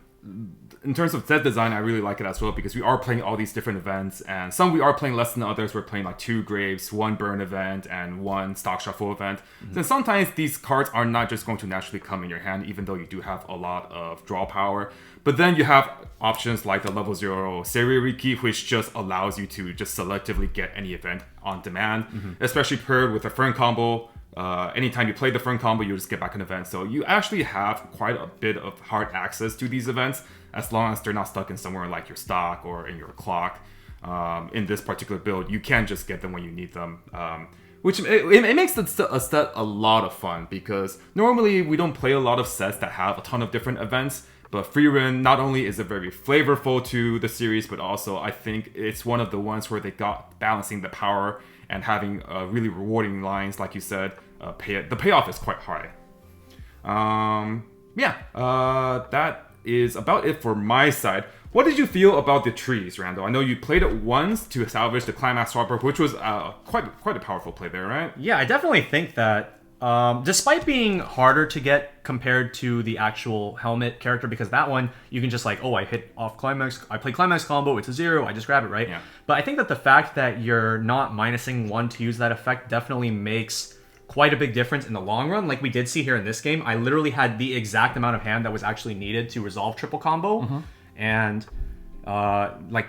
in terms of set design, I really like it as well because we are playing all these different events, and some we are playing less than others. We're playing like 2 Graves, 1 Burn event, and 1 Stock Shuffle event. So sometimes these cards are not just going to naturally come in your hand, even though you do have a lot of draw power. But then you have options like the level 0 Seiriki, which just allows you to just selectively get any event on demand, especially paired with a Fern combo. Anytime you play the Fern combo, you just get back an event. So you actually have quite a bit of hard access to these events, as long as they're not stuck in somewhere like your stock or in your clock. In this particular build, you can just get them when you need them. Which it makes a set a lot of fun, because normally we don't play a lot of sets that have a ton of different events. But Frieren, not only is it very flavorful to the series, but also I think it's one of the ones where they got balancing the power and having really rewarding lines, like you said. The payoff is quite high. That is about it for my side. What did you feel about the trees, Randall? I know you played it once to salvage the Climax Swapper, which was quite a powerful play there, right? Yeah, I definitely think that despite being harder to get compared to the actual Helmet character, because that one, you can just like, oh, I hit off Climax, I play Climax combo, it's a 0, I just grab it, right? Yeah. But I think that the fact that you're not minusing 1 to use that effect definitely makes quite a big difference in the long run. Like we did see here in this game, I literally had the exact amount of hand that was actually needed to resolve triple combo. And like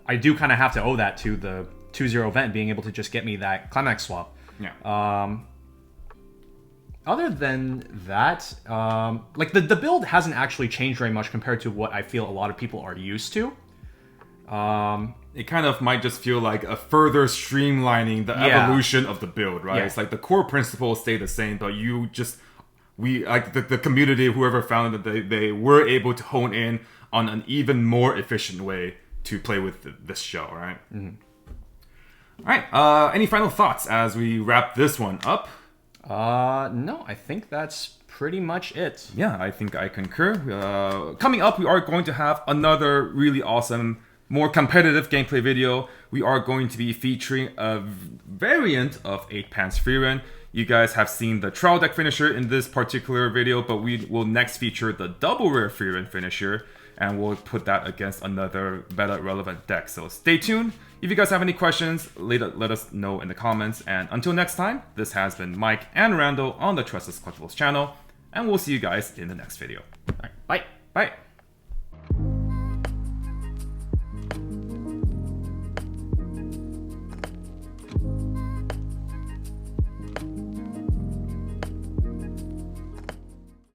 I do kind of have to owe that to the 2-0 event being able to just get me that Climax swap. Yeah. Other than that, like the build hasn't actually changed very much compared to what I feel a lot of people are used to. It kind of might just feel like a further streamlining the evolution of the build, right? Yeah. It's like the core principles stay the same, but we like the community, whoever found it, they were able to hone in on an even more efficient way to play with this show, right? All right. Any final thoughts as we wrap this one up? No, I think that's pretty much it. Yeah, I think I concur. Coming up, we are going to have another really awesome, more competitive gameplay video. We are going to be featuring a variant of 8 Pants Frieren. You guys have seen the trial deck finisher in this particular video, but we will next feature the double rare Frieren finisher, and we'll put that against another better relevant deck. So stay tuned. If you guys have any questions, let us know in the comments. And until next time, this has been Mike and Randall on the Tressa's Collectibles channel, and we'll see you guys in the next video. All right, bye. Bye.